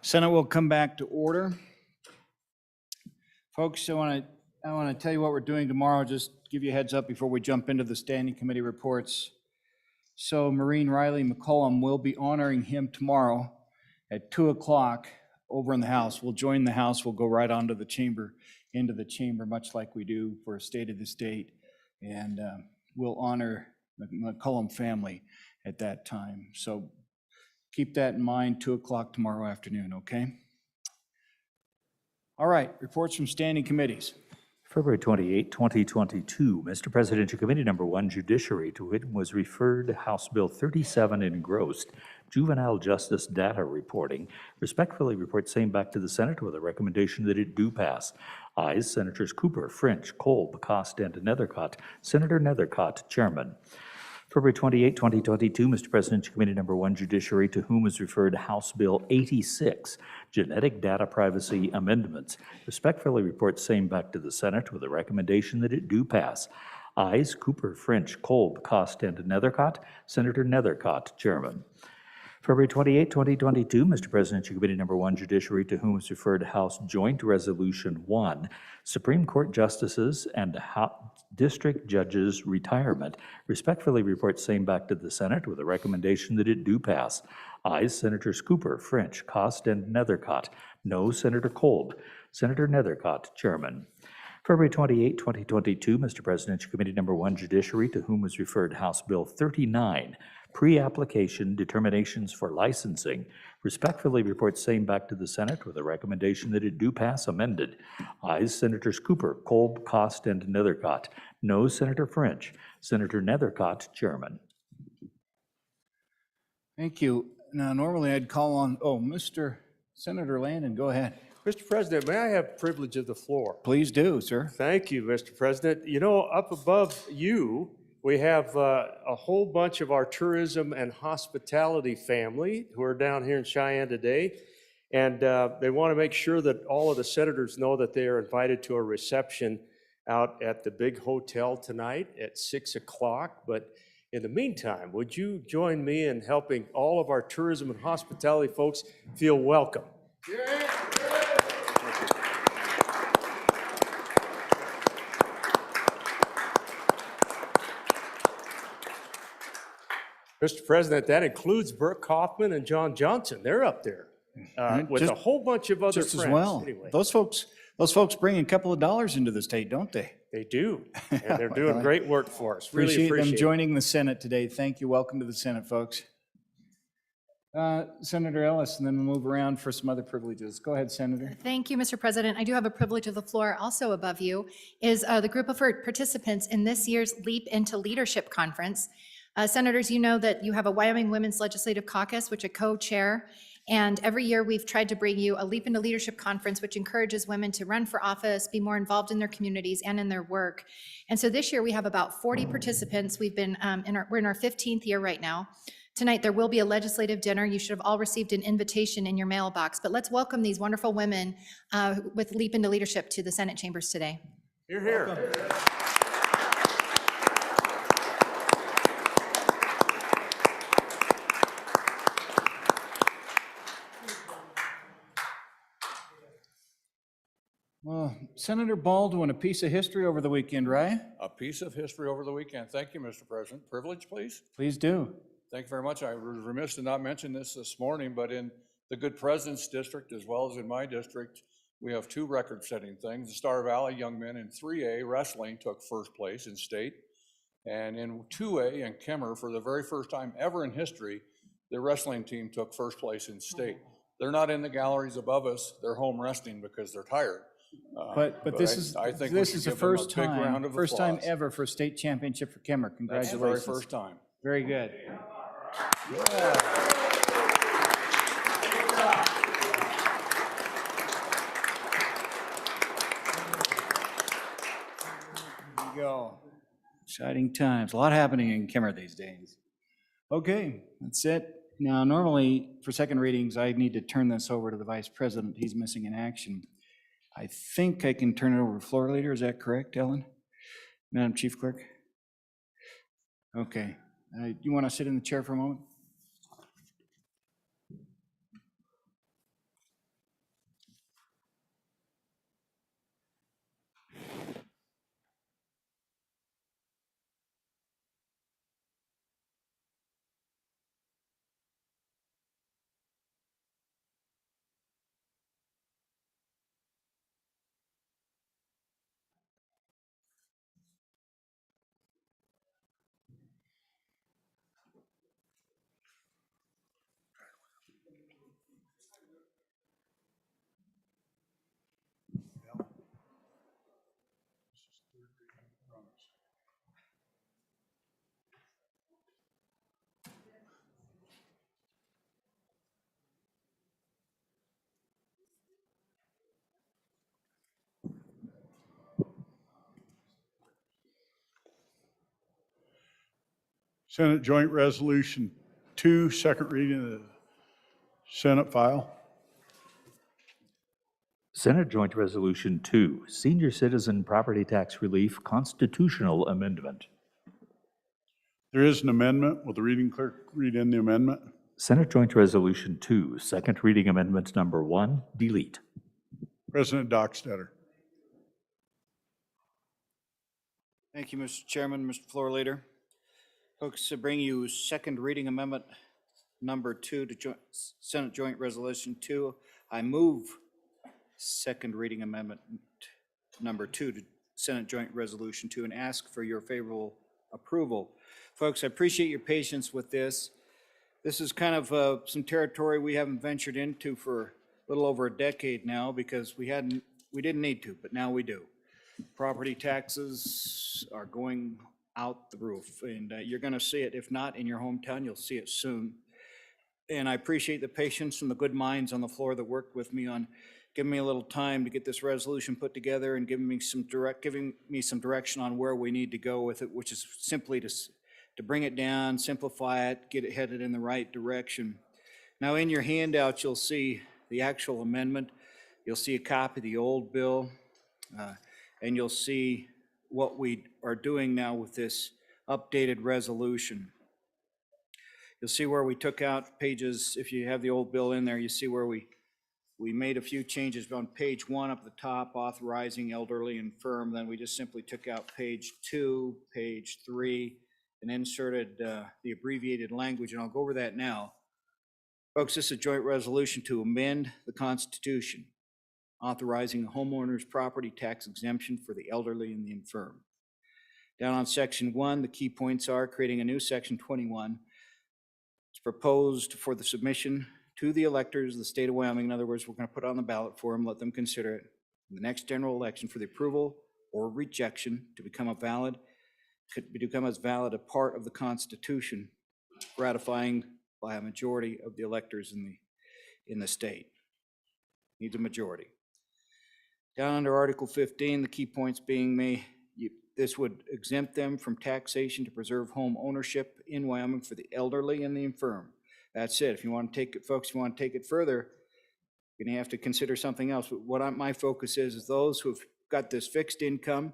Senate will come back to order. Folks, I want to tell you what we're doing tomorrow, just give you a heads up before we jump into the standing committee reports. So Maureen Riley McCollum will be honoring him tomorrow at 2 o'clock over in the House. We'll join the House, we'll go right onto the chamber, into the chamber, much like we do for a State of the State. And we'll honor the McCollum family at that time. So keep that in mind, 2 o'clock tomorrow afternoon, okay? All right, reports from standing committees. February 28, 2022, Mr. President, Committee Number 1, Judiciary, to which was referred House Bill 37 engrossed, Juvenile Justice Data Reporting. Respectfully report same back to the Senate with a recommendation that it do pass. Ayes, Senators Cooper, French, Kolb, Cost, and Nethercott. Senator Nethercott, Chairman. February 28, 2022, Mr. President, Committee Number 1, Judiciary, to whom is referred House Bill 86, Genetic Data Privacy Amendments. Respectfully report same back to the Senate with a recommendation that it do pass. Ayes, Cooper, French, Kolb, Cost, and Nethercott. Senator Nethercott, Chairman. February 28, 2022, Mr. President, Committee Number 1, Judiciary, to whom is referred House Joint Resolution 1, Supreme Court Justices and District Judges Retirement. Respectfully report same back to the Senate with a recommendation that it do pass. Ayes, Senators Cooper, French, Cost, and Nethercott. No, Senator Kolb. Senator Nethercott, Chairman. February 28, 2022, Mr. President, Committee Number 1, Judiciary, to whom is referred House Bill 39, Pre-Application Determinations for Licensing. Respectfully report same back to the Senate with a recommendation that it do pass amended. Ayes, Senators Cooper, Kolb, Cost, and Nethercott. No, Senator French. Senator Nethercott, Chairman. Thank you. Now, normally I'd call on, Mr. Senator Landon, go ahead. Mr. President, may I have privilege of the floor? Please do, sir. Thank you, Mr. President. You know, up above you, we have a whole bunch of our tourism and hospitality family who are down here in Cheyenne today. And they want to make sure that all of the senators know that they are invited to a reception out at the big hotel tonight at 6 o'clock. But in the meantime, would you join me in helping all of our tourism and hospitality folks feel welcome? Yeah. Mr. President, that includes Burke Kaufman and John Johnson. They're up there with a whole bunch of other just friends. As well. Anyway. Those folks bring a couple of dollars into the state, don't they? They do, and they're doing great work for us. Really Appreciate appreciate them joining the Senate today. Thank you. Welcome to the Senate, folks. Senator Ellis, and then we'll move around for some other privileges. Go ahead, Senator. Thank you, Mr. President. I do have a privilege of the floor. Also above you is the group of participants in this year's Leap into Leadership Conference. Senators, you know that you have a Wyoming Women's Legislative Caucus, which I co-chair, and every year we've tried to bring you a Leap into Leadership Conference, which encourages women to run for office, be more involved in their communities and in their work. And so this year we have about 40 participants. We've been we're in our 15th year right now. Tonight there will be a legislative dinner. You should have all received an invitation in your mailbox, but let's welcome these wonderful women with Leap into Leadership to the Senate chambers today. You're here. Well, Senator Baldwin, a piece of history over the weekend, right? A piece of history over the weekend. Thank you, Mr. President. Privilege, please. Please do. Thank you very much. I was remiss to not mention this morning, but in the Good President's District, as well as in my district, we have two record-setting things. The Star Valley young men in 3A wrestling took first place in state. And in 2A in Kemmer, for the very first time ever in history, the wrestling team took first place in state. They're not in the galleries above us. They're home resting because they're tired. But this is the first time ever for state championship for Kemmer. Congratulations. That's the very first time. Very good. Yeah. There you go. Exciting times. A lot happening in Kemmer these days. Okay, that's it. Now, normally for second readings, I need to turn this over to the Vice President. He's missing in action. I think I can turn it over to Floor Leader. Is that correct, Ellen? Madam Chief Clerk? Okay. You want to sit in the chair for a moment? Senate Joint Resolution 2, second reading of the Senate file. Senate Joint Resolution 2, Senior Citizen Property Tax Relief Constitutional Amendment. There is an amendment. Will the reading clerk read in the amendment? Senate Joint Resolution 2, second reading amendment number 1, delete. President Dockstader. Thank you, Mr. Chairman, Mr. Floor Leader. Folks, to bring you second reading amendment number 2 to Senate Joint Resolution 2. I move second reading amendment number 2 to Senate Joint Resolution 2 and ask for your favorable approval. Folks, I appreciate your patience with this. This is kind of some territory we haven't ventured into for a little over a decade now because we didn't need to, but now we do. Property taxes are going out the roof, and you're going to see it. If not in your hometown, you'll see it soon. And I appreciate the patience and the good minds on the floor that worked with me on giving me a little time to get this resolution put together and giving me some direction on where we need to go with it, which is simply to bring it down, simplify it, get it headed in the right direction. Now, in your handout, you'll see the actual amendment. You'll see a copy of the old bill, and you'll see what we are doing now with this updated resolution. You'll see where we took out pages. If you have the old bill in there, you see where we made a few changes on page 1 up at the top, authorizing elderly and infirm. Then we just simply took out page 2, page 3, and inserted the abbreviated language, and I'll go over that now. Folks, this is a joint resolution to amend the Constitution, authorizing a homeowner's property tax exemption for the elderly and the infirm. Down on section 1, the key points are creating a new section 21. It's proposed for the submission to the electors of the state of Wyoming. In other words, we're going to put it on the ballot for them, let them consider it in the next general election for the approval or rejection to become as valid a part of the Constitution, ratifying by a majority of the electors in the state. Needs a majority. Down under Article 15, the key points being this would exempt them from taxation to preserve home ownership in Wyoming for the elderly and the infirm. That's it. If you want to take it, folks, if you want to take it further, you're going to have to consider something else. But my focus is those who've got this fixed income.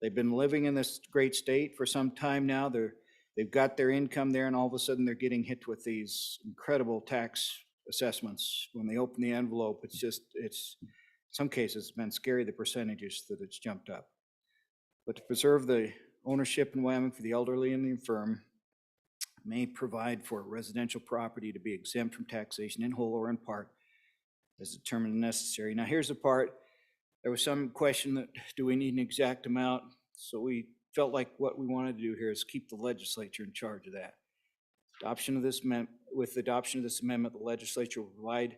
They've been living in this great state for some time now. They've got their income there, and all of a sudden they're getting hit with these incredible tax assessments. When they open the envelope, it's in some cases, it's been scary, the percentages that it's jumped up. But to preserve the ownership in Wyoming for the elderly and the infirm, may provide for residential property to be exempt from taxation in whole or in part as determined necessary. Now, here's the part. There was some question that, do we need an exact amount? So we felt like what we wanted to do here is keep the legislature in charge of that. With the adoption of this amendment, the legislature will provide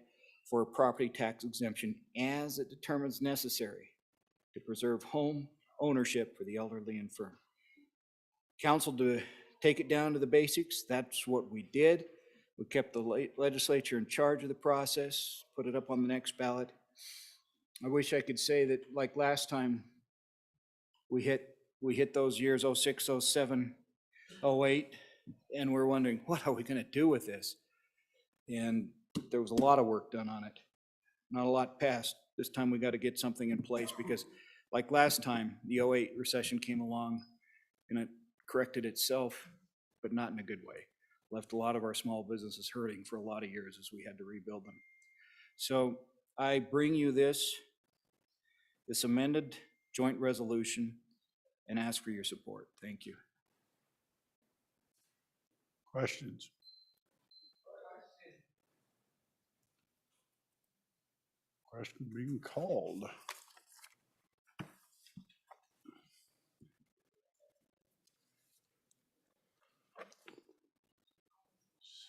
for a property tax exemption as it determines necessary to preserve home ownership for the elderly and infirm. Council to take it down to the basics. That's what we did. We kept the legislature in charge of the process, put it up on the next ballot. I wish I could say that like last time we hit those years, 06, 07, 08, and we're wondering, what are we going to do with this? And there was a lot of work done on it. Not a lot passed. This time we got to get something in place because like last time, the 08 recession came along and it corrected itself, but not in a good way. Left a lot of our small businesses hurting for a lot of years as we had to rebuild them. So I bring you this amended joint resolution and ask for your support. Thank you. Questions? Question being called.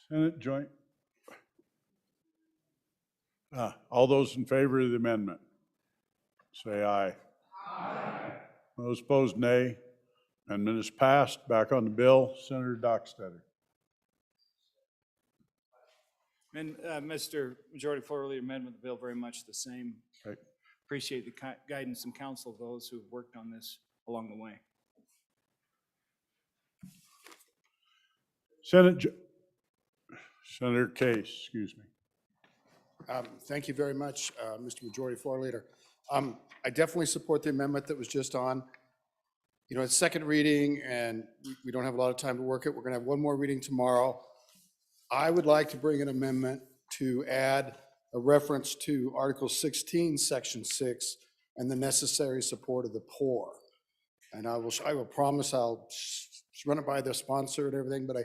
Senate Joint. All those in favor of the amendment, say aye. Aye. Those opposed, nay. Amendment is passed. Back on the bill, Senator Dockstader. And Mr. Majority Floor Leader, amendment of the bill very much the same. Okay. Appreciate the guidance and counsel of those who've worked on this along the way. Senator Case, excuse me. Thank you very much, Mr. Majority Floor Leader. I definitely support the amendment that was just on. You know, it's second reading and we don't have a lot of time to work it. We're gonna have one more reading tomorrow. I would like to bring an amendment to add a reference to Article 16, Section 6, and the necessary support of the poor. And I will promise I'll run it by the sponsor and everything, but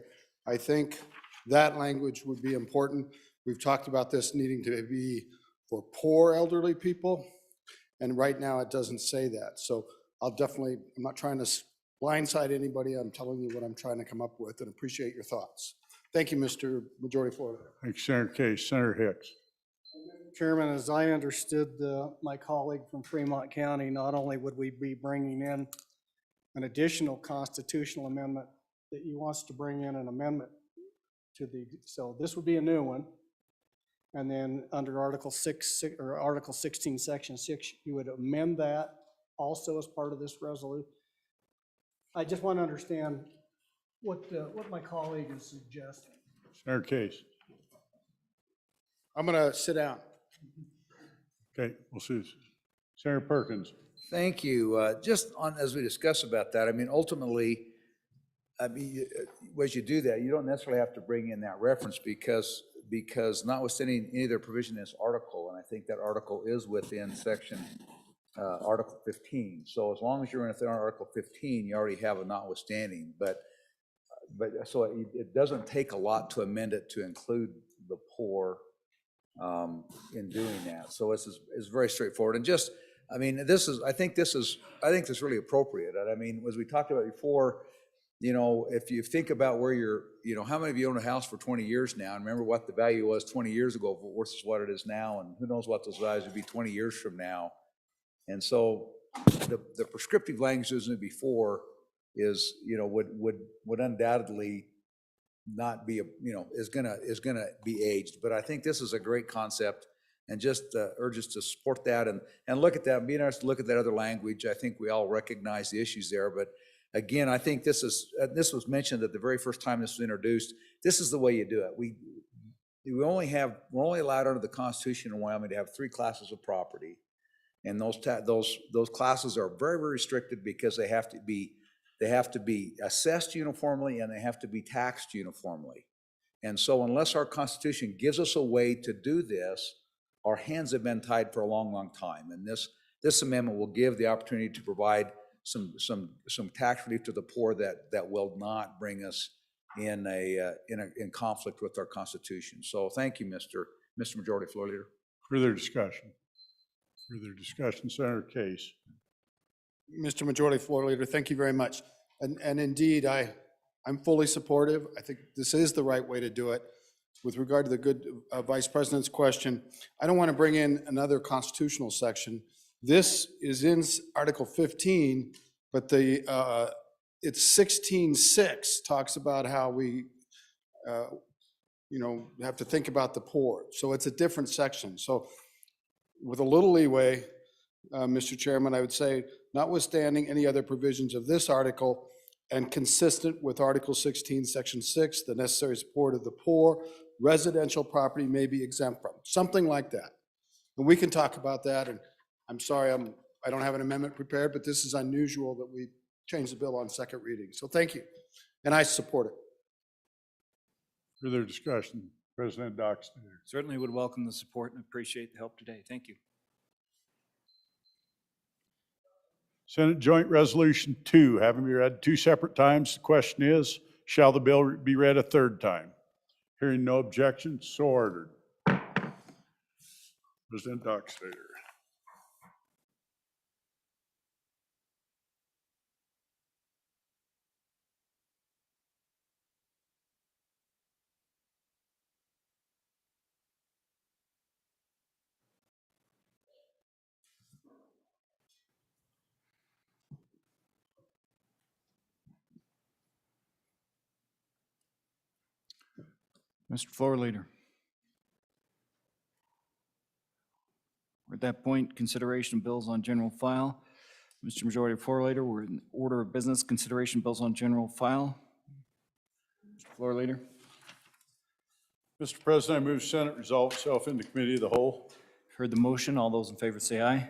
I think that language would be important. We've talked about this needing to be for poor elderly people, and right now it doesn't say that. So I'm not trying to blindside anybody. I'm telling you what I'm trying to come up with and appreciate your thoughts. Thank you, Mr. Majority Floor Leader. Thank you, Senator Case. Senator Hicks. Chairman, as I understood my colleague from Fremont County, not only would we be bringing in an additional constitutional amendment, that he wants to bring in an amendment to so this would be a new one. And then under Article 16, Section 6, you would amend that also as part of this resolution. I just want to understand what my colleague is suggesting. Senator Case. I'm gonna sit down. Okay, we'll see. Senator Perkins. Thank you. Just on, as we discuss about that, I mean, ultimately, as you do that, you don't necessarily have to bring in that reference because notwithstanding any other provision in this article, and I think that article is within section, Article 15. So as long as you're within Article 15, you already have a notwithstanding. But so it doesn't take a lot to amend it to include the poor in doing that. So it's very straightforward. And just, I mean, I think this is really appropriate. I mean, as we talked about before, you know, if you think about where how many of you own a house for 20 years now, and remember what the value was 20 years ago versus what it is now, and who knows what those values would be 20 years from now. And so the prescriptive language isn't before is, you know, would undoubtedly not be, is gonna be aged. But I think this is a great concept, and just urge us to support that and look at that, be interested to look at that other language. I think we all recognize the issues there, but again, I think this was mentioned at the very first time this was introduced. This is the way you do it. We're only allowed under the Constitution in Wyoming to have 3 classes of property, and those classes are very, very restricted because they have to be assessed uniformly and they have to be taxed uniformly. And so unless our Constitution gives us a way to do this, our hands have been tied for a long, long time. And this amendment will give the opportunity to provide some tax relief to the poor that will not bring us in conflict with our Constitution. So thank you, Mr. Majority Floor Leader. Further discussion, Senator Case. Mr. Majority Floor Leader, thank you very much. And indeed, I'm fully supportive. I think this is the right way to do it. With regard to the good Vice President's question, I don't want to bring in another constitutional section. This is in Article 15, but it's 16.6 talks about how we have to think about the poor. So it's a different section. So with a little leeway, Mr. Chairman, I would say, notwithstanding any other provisions of this article and consistent with Article 16, Section 6, the necessary support of the poor, residential property may be exempt from, something like that. And we can talk about that, and I'm sorry I don't have an amendment prepared, but this is unusual that we change the bill on second reading. So thank you, and I support it. Further discussion, President Dockstader. Certainly would welcome the support and appreciate the help today. Thank you. Senate Joint Resolution 2, having been read 2 separate times, the question is, shall the bill be read a 3rd time? Hearing no objections, so ordered. President Dockstader. Mr. Floor Leader. We're at that point, consideration of bills on general file. Mr. Majority Floor Leader, we're in order of business, consideration bills on general file. Mr. Floor leader. Mr. President, I move Senate resolve itself into committee of the whole. Heard the motion. All those in favor say aye.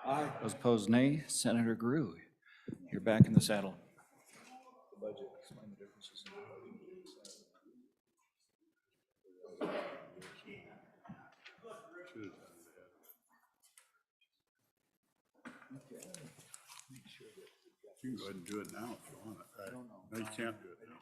Aye. Those opposed, nay. Senator Grew, you're back in the saddle. You can go ahead and do it now if you want it, right? No, you can't do it now.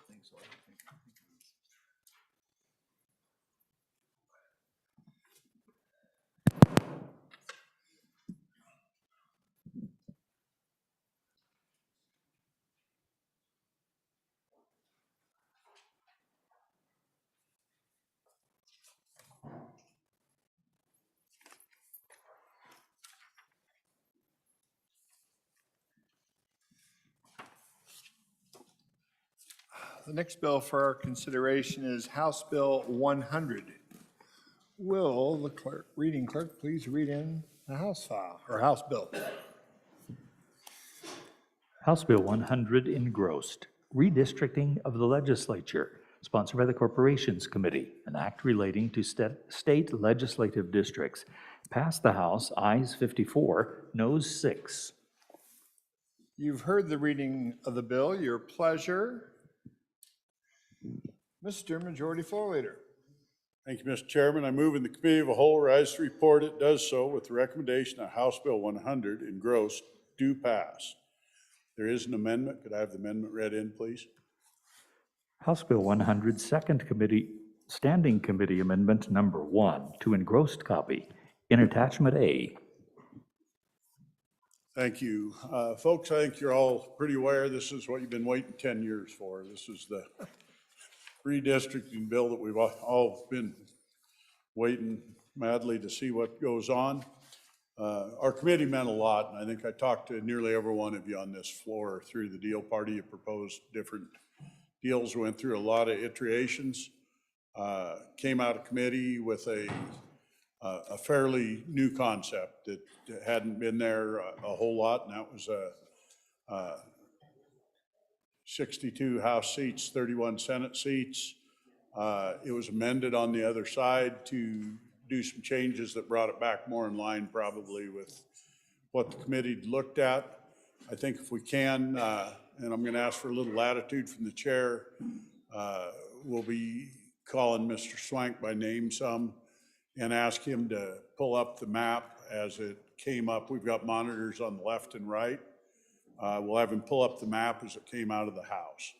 The next bill for our consideration is House Bill 100. Will the reading clerk please read in the House file, or House bill? House Bill 100 engrossed, redistricting of the legislature, sponsored by the Corporations Committee, an act relating to state legislative districts. Passed the House, ayes 54, noes 6. You've heard the reading of the bill. Your pleasure. Mr. Majority Floor Leader. Thank you, Mr. Chairman. I move in the committee of the whole, or as the report, it does so with the recommendation that House Bill 100 engrossed do pass. There is an amendment. Could I have the amendment read in, please? House Bill 100, Standing Committee Amendment Number 1 to engrossed copy in Attachment A. Thank you. Folks, I think you're all pretty aware this is what you've been waiting 10 years for. This is the redistricting bill that we've all been waiting madly to see what goes on. Our committee meant a lot, and I think I talked to nearly every one of you on this floor through the deal party. You proposed different deals, went through a lot of iterations, came out of committee with a fairly new concept that hadn't been there a whole lot, and that was 62 House seats, 31 Senate seats. It was amended on the other side to do some changes that brought it back more in line probably with what the committee looked at. I think if we can, and I'm going to ask for a little latitude from the chair, we'll be calling Mr. Swank by name some and ask him to pull up the map as it came up. We've got monitors on the left and right. We'll have him pull up the map as it came out of the House.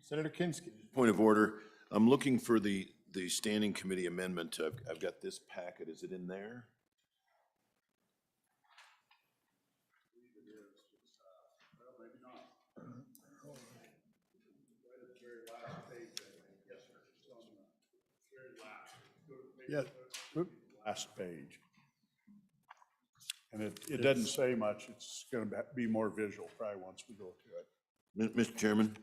Senator Kinski. Point of order. I'm looking for the standing committee amendment. I've got this packet. Is it in there? Yes. Last page. And it doesn't say much. It's going to be more visual probably once we go to it. Mr. Chairman,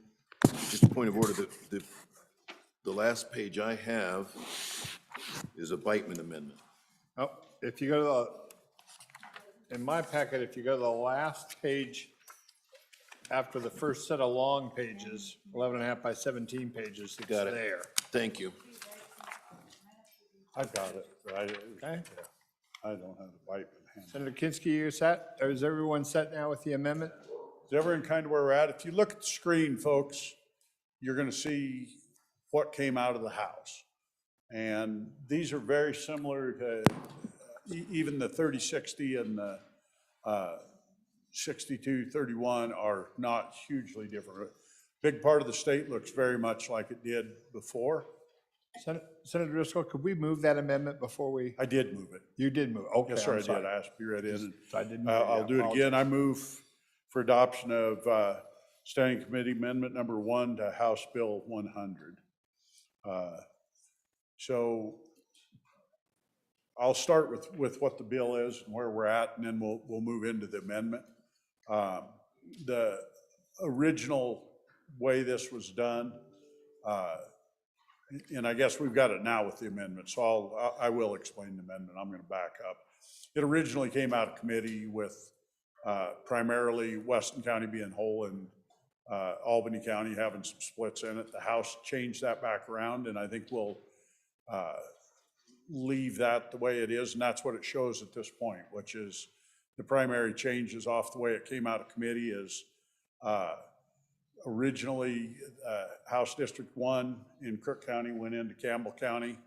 just a point of order. The last page I have is a Beitman amendment. Oh, if you go to in my packet, if you go to the last page after the first set of long pages, 11 and a half by 17 pages, it's Got it. there. Thank you. I've got it. Right? Okay. I don't have the Beitman hand. Senator Kinski, you're set? Or is everyone set now with the amendment? Is everyone kind of where we're at? If you look at the screen, folks, you're going to see what came out of the House. And these are very similar to even the 3060 and the 6231 are not hugely different. Big part of the state looks very much like it did before. Senator Driscoll, could we move that amendment before we? I did move it. You did move, okay. Yes, sir, I'm I sorry. did. I asked to be read in. I didn't. I'll do it again. I move for adoption of Standing Committee Amendment Number 1 to House Bill 100. So I'll start with what the bill is and where we're at, and then we'll move into the amendment. The original way this was done, and I guess we've got it now with the amendment, so I will explain the amendment. I'm going to back up. It originally came out of committee with primarily Weston County being whole and Albany County having some splits in it. The House changed that back around, and I think we'll leave that the way it is, and that's what it shows at this point, which is the primary changes off the way it came out of committee is originally House District 1 in Crook County went into Campbell County,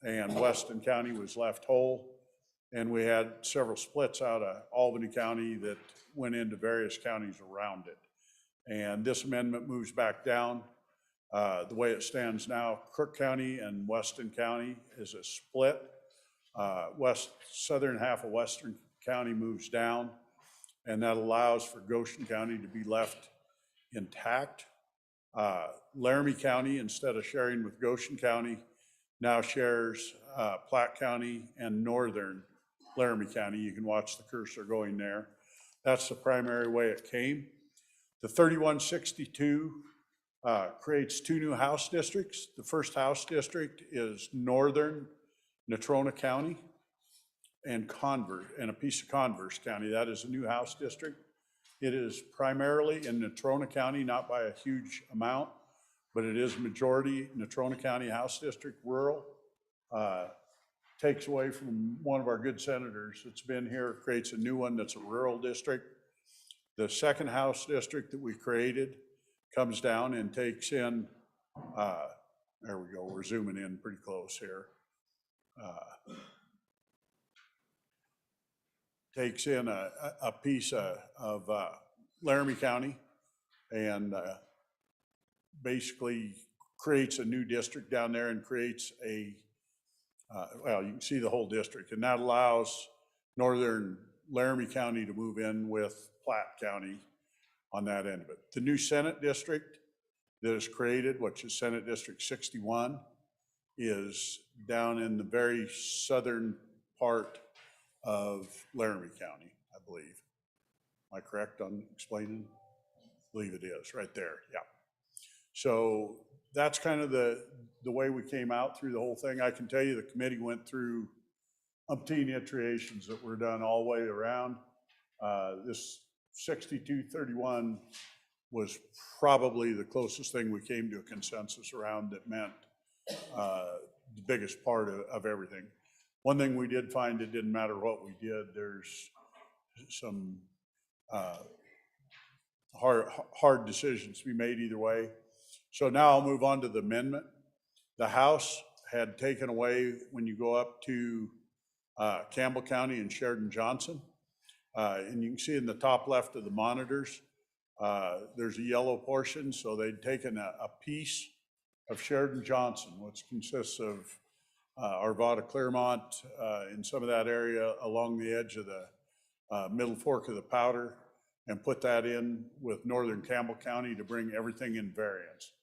and Weston County was left whole. And we had several splits out of Albany County that went into various counties around it. And this amendment moves back down. The way it stands now, Crook County and Weston County is a split. Southern half of Western County moves down, and that allows for Goshen County to be left intact. Laramie County, instead of sharing with Goshen County, now shares Platte County and northern Laramie County. You can watch the cursor going there. That's the primary way it came. The 3162 creates two new House districts. The first House district is northern Natrona County and a piece of Converse County. That is a new House district. It is primarily in Natrona County, not by a huge amount, but it is majority Natrona County House District rural. Takes away from one of our good senators that's been here, creates a new one that's a rural district. The second House district that we created comes down and takes in, there we go, we're zooming in pretty close here. Takes in a piece of Laramie County and basically creates a new district down there and creates a, well, you can see the whole district, and that allows northern Laramie County to move in with Platte County on that end of it. The new Senate district that is created, which is Senate District 61, is down in the very southern part of Laramie County, I believe. Am I correct on explaining? I believe it is, right there, yeah. So that's kind of the way we came out through the whole thing. I can tell you the committee went through umpteen iterations that were done all the way around. This 6231 was probably the closest thing we came to a consensus around that meant the biggest part of everything. One thing we did find, it didn't matter what we did, there's some hard decisions to be made either way. So now I'll move on to the amendment. The House had taken away, when you go up to Campbell County and Sheridan Johnson, and you can see in the top left of the monitors, there's a yellow portion, so they'd taken a piece of Sheridan Johnson, which consists of Arvada, Clearmont, in some of that area along the edge of the middle fork of the Powder, and put that in with northern Campbell County to bring everything in variance.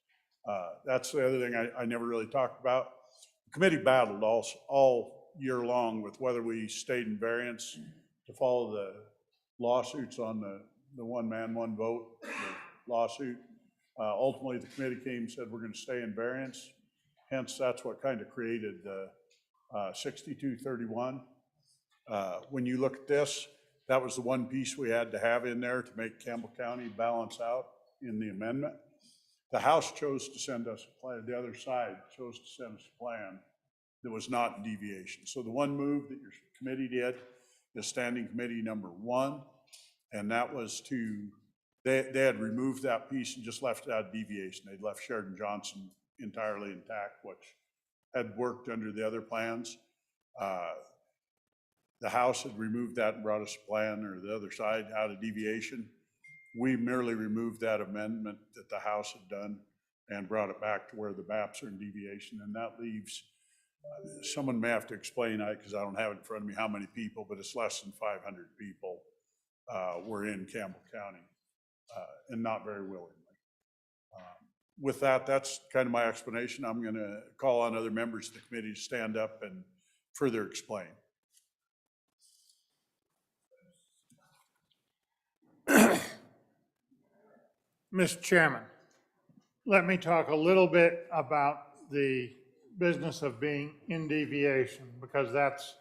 That's the other thing I never really talked about. The committee battled all year long with whether we stayed in variance to follow the lawsuits on the one man, one vote lawsuit. Ultimately, the committee came and said, we're going to stay in variance. Hence, that's what kind of created the 6231. When you look at this, that was the one piece we had to have in there to make Campbell County balance out in the amendment. The House chose to send us a plan, the other side chose to send us a plan that was not in deviation. So the one move that your committee did is standing committee number 1, and that was to, they had removed that piece and just left it out of deviation. They'd left Sheridan Johnson entirely intact, which had worked under the other plans. The House had removed that and brought us a plan, or the other side, out of deviation. We merely removed that amendment that the House had done and brought it back to where the maps are in deviation, and that leaves, someone may have to explain that because I don't have it in front of me how many people, but it's less than 500 people were in Campbell County, and not very willingly. With that, that's kind of my explanation. I'm going to call on other members of the committee to stand up and further explain. Mr. Chairman, let me talk a little bit about the business of being in deviation, because that's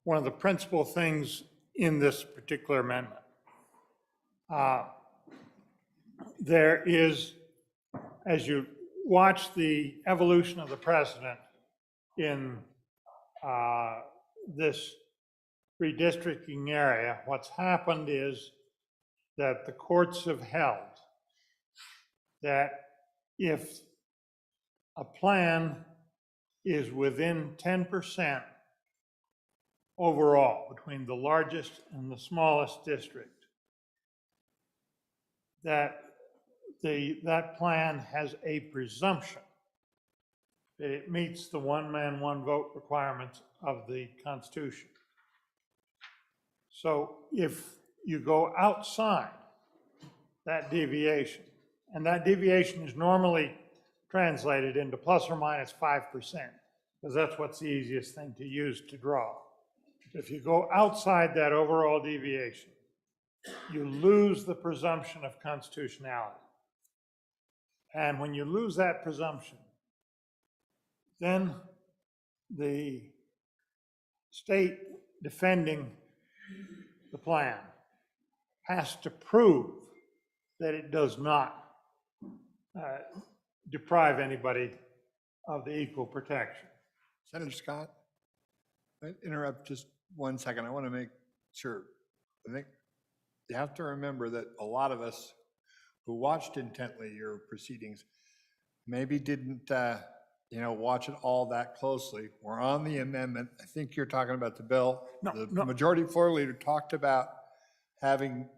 one of the principal things in this particular amendment. there is, as you watch the evolution of the precedent in this redistricting area, what's happened is that the courts have held that if a plan is within 10% overall between the largest and the smallest district, that that plan has a presumption that it meets the one man, one vote requirements of the Constitution. So if you go outside that deviation, and that deviation is normally translated into plus or minus 5%, because that's what's the easiest thing to use to draw. If you go outside that overall deviation, you lose the presumption of constitutionality. And when you lose that presumption, then the state defending the plan has to prove that it does not deprive anybody of the equal protection. Senator Scott, I interrupt just 1 second. I want to make sure. I think you have to remember that a lot of us who watched intently your proceedings maybe didn't watch it all that closely. We're on the amendment. I think you're talking about the bill. The majority floor leader talked about having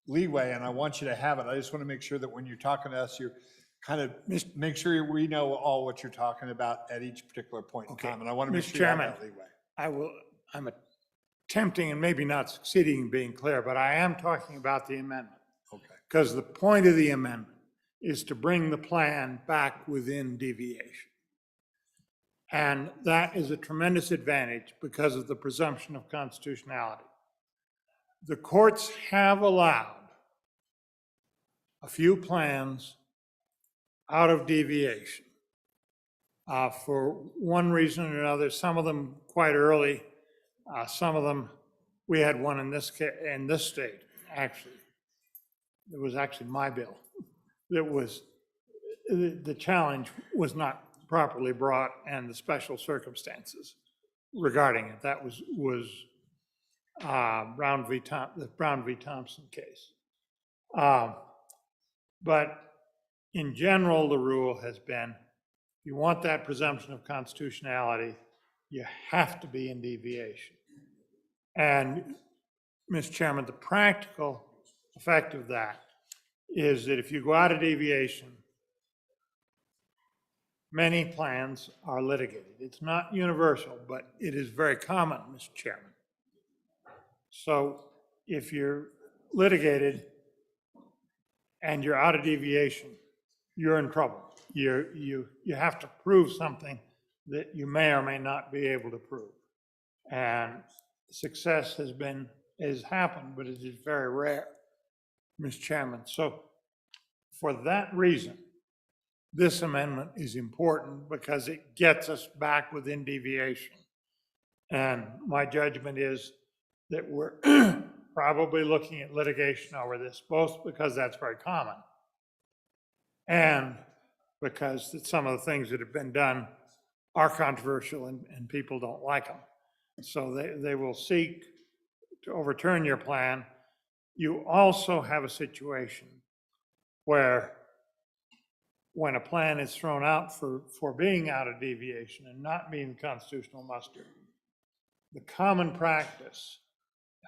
leeway, and I want you to have it. I just want to make sure that when you're talking to us, you're kind of make sure we know all what you're talking about at each particular point in time. And I want to make sure you have that leeway. I'm attempting and maybe not succeeding in being clear, but I am talking about the amendment. Okay. Because the point of the amendment is to bring the plan back within deviation. And that is a tremendous advantage because of the presumption of constitutionality. The courts have allowed a few plans out of deviation for one reason or another. Some of them quite early. Some of them, we had one in this state, actually. It was actually my bill. It was, the challenge was not properly brought and the special circumstances regarding it. That was the Brown v. Thompson case. But in general, the rule has been, if you want that presumption of constitutionality, you have to be in deviation. And, Mr. Chairman, the practical effect of that is that if you go out of deviation, many plans are litigated. It's not universal, but it is very common, Mr. Chairman. So if you're litigated and you're out of deviation, you're in trouble. You have to prove something that you may or may not be able to prove. And success has happened, but it is very rare, Mr. Chairman. So for that reason, this amendment is important because it gets us back within deviation. And my judgment is that we're probably looking at litigation over this, both because that's very common and because some of the things that have been done are controversial and people don't like them. So they will seek to overturn your plan. You also have a situation where when a plan is thrown out for being out of deviation and not being constitutional muster, the common practice,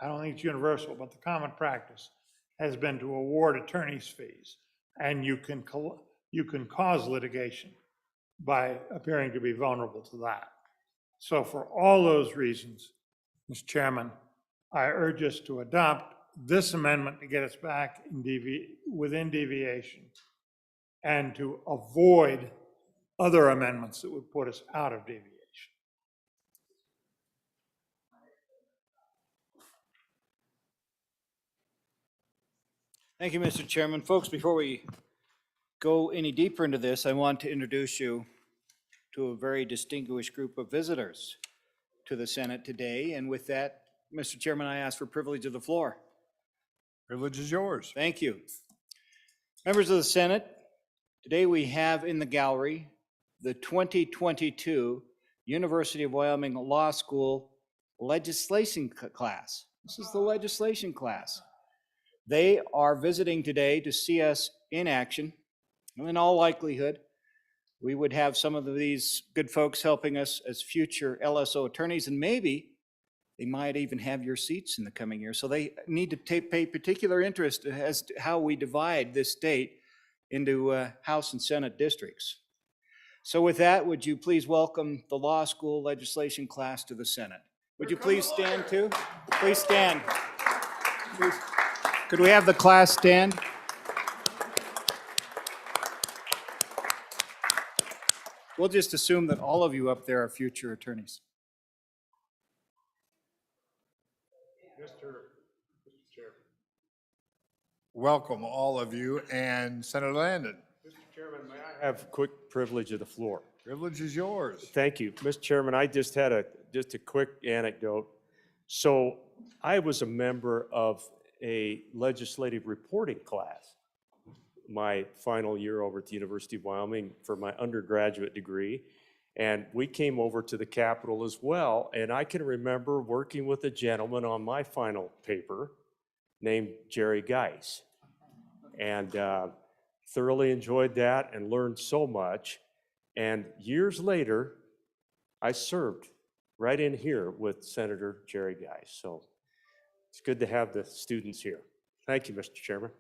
I don't think it's universal, but the common practice has been to award attorney's fees. And you can cause litigation by appearing to be vulnerable to that. So for all those reasons, Mr. Chairman, I urge us to adopt this amendment to get us back within deviation and to avoid other amendments that would put us out of deviation. Thank you, Mr. Chairman. Folks, before we go any deeper into this, I want to introduce you to a very distinguished group of visitors to the Senate today. And with that, Mr. Chairman, I ask for privilege of the floor. Privilege is yours. Thank you. Members of the Senate, today we have in the gallery the 2022 University of Wyoming Law School legislation class. This is the legislation class. They are visiting today to see us in action. And in all likelihood, we would have some of these good folks helping us as future LSO attorneys, and maybe they might even have your seats in the coming year. So they need to pay particular interest as to how we divide this state into House and Senate districts. So with that, would you please welcome the law school legislation class to the Senate? Would you please stand too? Please stand. Please. Could we have the class stand? We'll just assume that all of you up there are future attorneys. Mr. Chair. Welcome, all of you, and Senator Landon. Mr. Chairman, may I have quick privilege of the floor? Privilege is yours. Thank you. Mr. Chairman, I just had a quick anecdote. So I was a member of a legislative reporting class my final year over at the University of Wyoming for my undergraduate degree. And we came over to the Capitol as well. And I can remember working with a gentleman on my final paper named Jerry Geis. And thoroughly enjoyed that and learned so much. And years later, I served right in here with Senator Jerry Geis. So it's good to have the students here. Thank you, Mr. Chairman.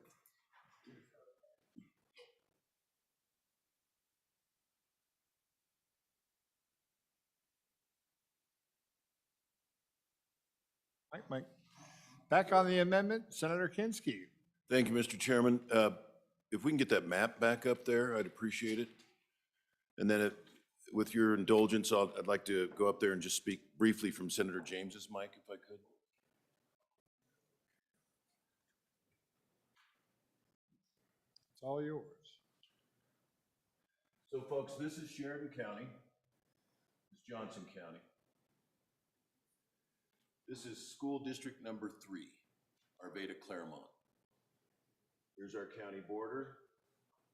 Mike. Back on the amendment, Senator Kinski. Thank you, Mr. Chairman. If we can get that map back up there, I'd appreciate it. And then with your indulgence, I'd like to go up there and just speak briefly from Senator James's mic, if I could. It's all yours. So folks, this is Sheridan County. This is Johnson County. This is school district number 3, Arvada Claremont. Here's our county border,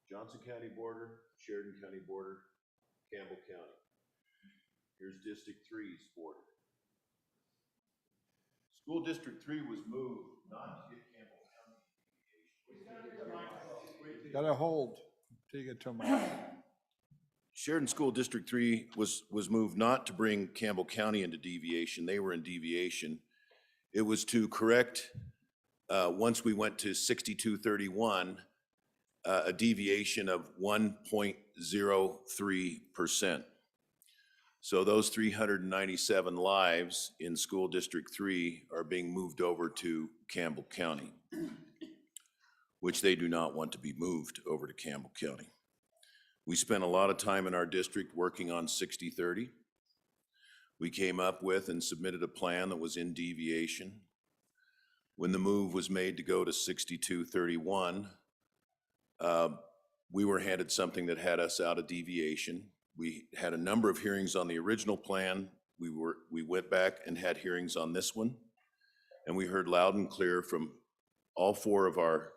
Johnson County border, Sheridan County border, Campbell County. Here's District 3's border. School District 3 was moved not to get Campbell County. Gotta hold till you get to my. Sheridan School District 3 was moved not to bring Campbell County into deviation. They were in deviation. It was to correct, once we went to 6231, a deviation of 1.03%. So those 397 lives in School District 3 are being moved over to Campbell County, which they do not want to be moved over to Campbell County. We spent a lot of time in our district working on 6030. We came up with and submitted a plan that was in deviation. When the move was made to go to 6231, we were handed something that had us out of deviation. We had a number of hearings on the original plan. We went back and had hearings on this one, and we heard loud and clear from all 4 of our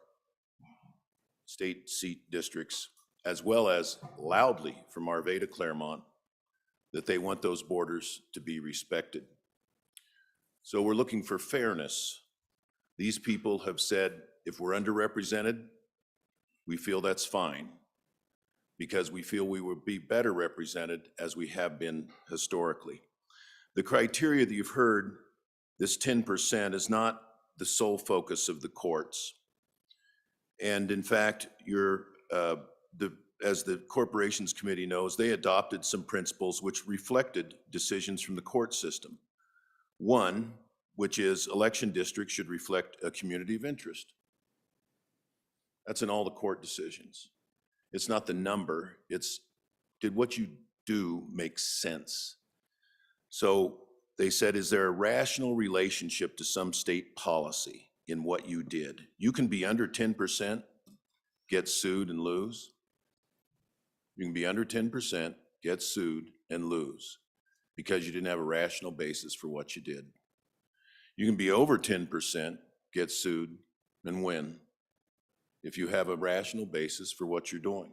state seat districts, as well as loudly from Arvada Claremont, that they want those borders to be respected. So we're looking for fairness. These people have said, if we're underrepresented, we feel that's fine, because we feel we would be better represented as we have been historically. The criteria that you've heard, this 10%, is not the sole focus of the courts. And in fact, as the Corporations Committee knows, they adopted some principles which reflected decisions from the court system. One, which is election districts should reflect a community of interest. That's in all the court decisions. It's not the number, it's did what you do make sense? So they said, is there a rational relationship to some state policy in what you did? You can be under 10%, get sued and lose. You can be under 10%, get sued and lose because you didn't have a rational basis for what you did. You can be over 10%, get sued and win if you have a rational basis for what you're doing.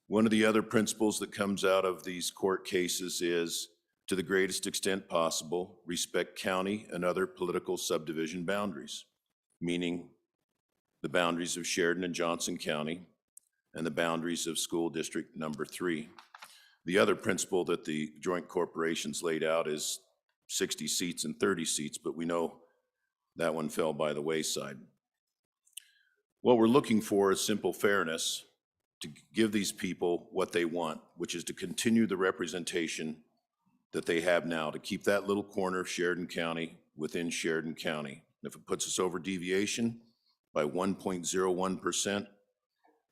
One of the other principles that comes out of these court cases is, to the greatest extent possible, respect county and other political subdivision boundaries, meaning the boundaries of Sheridan and Johnson County and the boundaries of School District Number 3. The other principle that the joint corporations laid out is 60 seats and 30 seats, but we know that one fell by the wayside. What we're looking for is simple fairness to give these people what they want, which is to continue the representation that they have now, to keep that little corner of Sheridan County within Sheridan County. And if it puts us over deviation by 1.01%,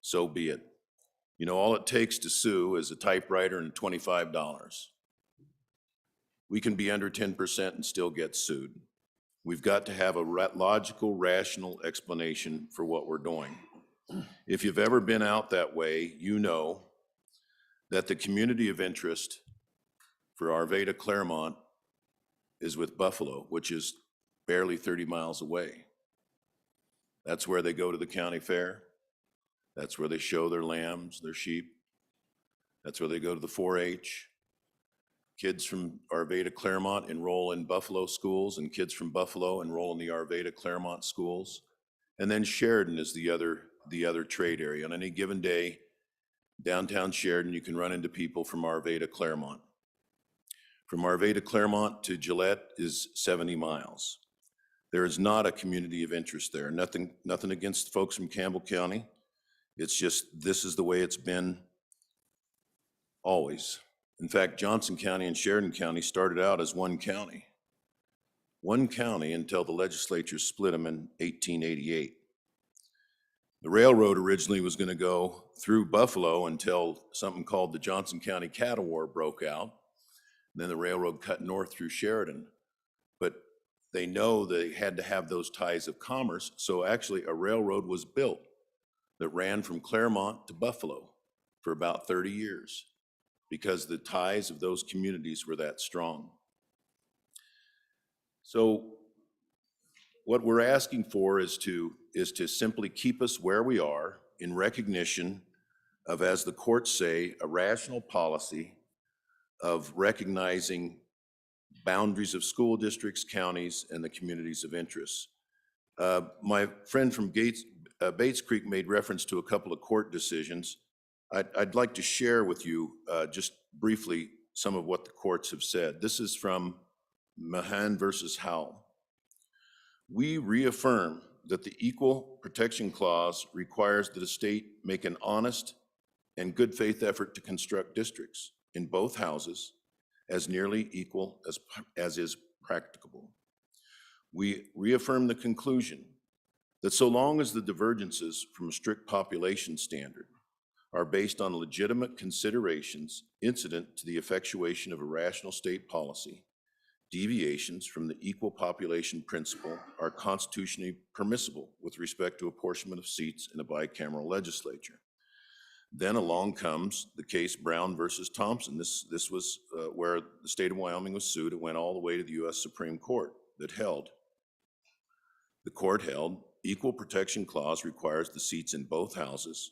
so be it. You know, all it takes to sue is a typewriter and $25. We can be under 10% and still get sued. We've got to have a logical, rational explanation for what we're doing. If you've ever been out that way, you know that the community of interest for Arvada Claremont is with Buffalo, which is barely 30 miles away. That's where they go to the county fair. That's where they show their lambs, their sheep. That's where they go to the 4-H. Kids from Arvada Claremont enroll in Buffalo schools, and kids from Buffalo enroll in the Arvada Claremont schools. And then Sheridan is the other trade area. On any given day, downtown Sheridan, you can run into people from Arvada Claremont. From Arvada Claremont to Gillette is 70 miles. There is not a community of interest there. Nothing against folks from Campbell County. It's just, this is the way it's been always. In fact, Johnson County and Sheridan County started out as one county. One county until the legislature split them in 1888. The railroad originally was going to go through Buffalo until something called the Johnson County Cattle War broke out. Then the railroad cut north through Sheridan. But they know they had to have those ties of commerce, so actually a railroad was built that ran from Claremont to Buffalo for about 30 years because the ties of those communities were that strong. So what we're asking for is to simply keep us where we are in recognition of, as the courts say, a rational policy of recognizing boundaries of school districts, counties, and the communities of interest. My friend from Bates Creek made reference to a couple of court decisions. I'd like to share with you just briefly some of what the courts have said. This is from Mahan versus Howell. We reaffirm that the Equal Protection Clause requires that a state make an honest and good faith effort to construct districts in both houses as nearly equal as is practicable. We reaffirm the conclusion that so long as the divergences from a strict population standard are based on legitimate considerations incident to the effectuation of a rational state policy, deviations from the equal population principle are constitutionally permissible with respect to apportionment of seats in a bicameral legislature. Then along comes the case Brown versus Thompson. This was where the state of Wyoming was sued. It went all the way to the U.S. Supreme Court that held. The court held, Equal Protection Clause requires the seats in both houses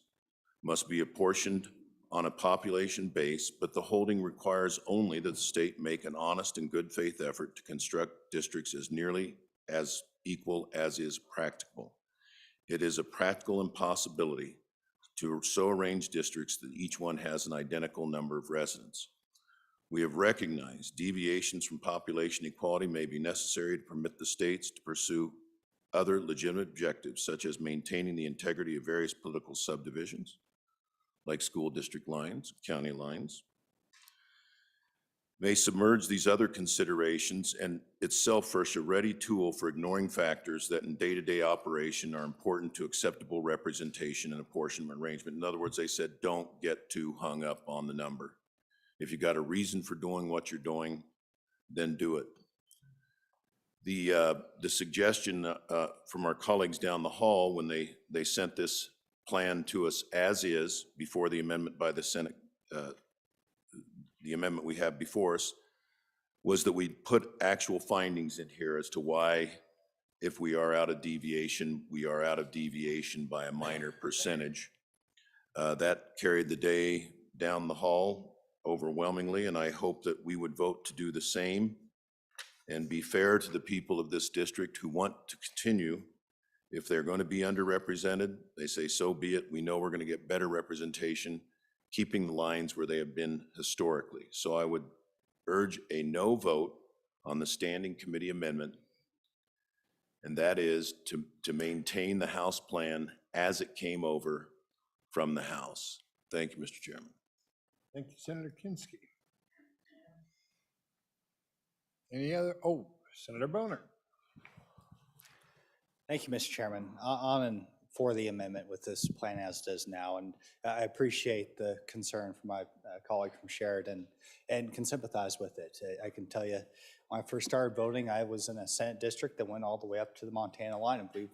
must be apportioned on a population base, but the holding requires only that the state make an honest and good faith effort to construct districts as nearly as equal as is practicable. It is a practical impossibility to so arrange districts that each one has an identical number of residents. We have recognized deviations from population equality may be necessary to permit the states to pursue other legitimate objectives, such as maintaining the integrity of various political subdivisions, like school district lines, county lines, may submerge these other considerations and itself furnish a ready tool for ignoring factors that in day-to-day operation are important to acceptable representation and apportionment arrangement. In other words, they said, don't get too hung up on the number. If you got a reason for doing what you're doing, then do it. The suggestion from our colleagues down the hall when they sent this plan to us as is before the amendment by the Senate, the amendment we have before us, was that we put actual findings in here as to why If we are out of deviation, we are out of deviation by a minor percentage. That carried the day down the hall overwhelmingly, and I hope that we would vote to do the same and be fair to the people of this district who want to continue. If they're going to be underrepresented, they say, so be it. We know we're going to get better representation, keeping the lines where they have been historically. So I would urge a no vote on the standing committee amendment, and that is to maintain the House plan as it came over from the House. Thank you, Mr. Chairman. Thank you, Senator Kinsky. Any other, oh, Senator Boner. Thank you, Mr. Chairman. On and for the amendment with this plan as it is now, and I appreciate the concern from my colleague from Sheridan and can sympathize with it. I can tell you, when I first started voting, I was in a Senate district that went all the way up to the Montana line. I believe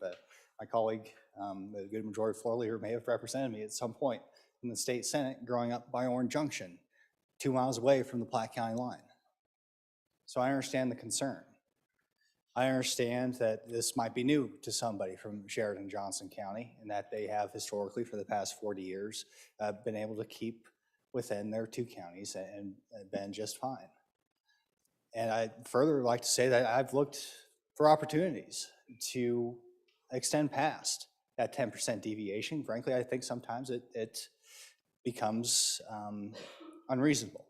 my colleague, the good majority floor leader, may have represented me at some point in the state Senate growing up by Orange Junction, 2 miles away from the Platte County line. So I understand the concern. I understand that this might be new to somebody from Sheridan, Johnson County, and that they have historically for the past 40 years been able to keep within their 2 counties and been just fine. And I'd further like to say that I've looked for opportunities to extend past that 10% deviation. Frankly, I think sometimes it becomes unreasonable,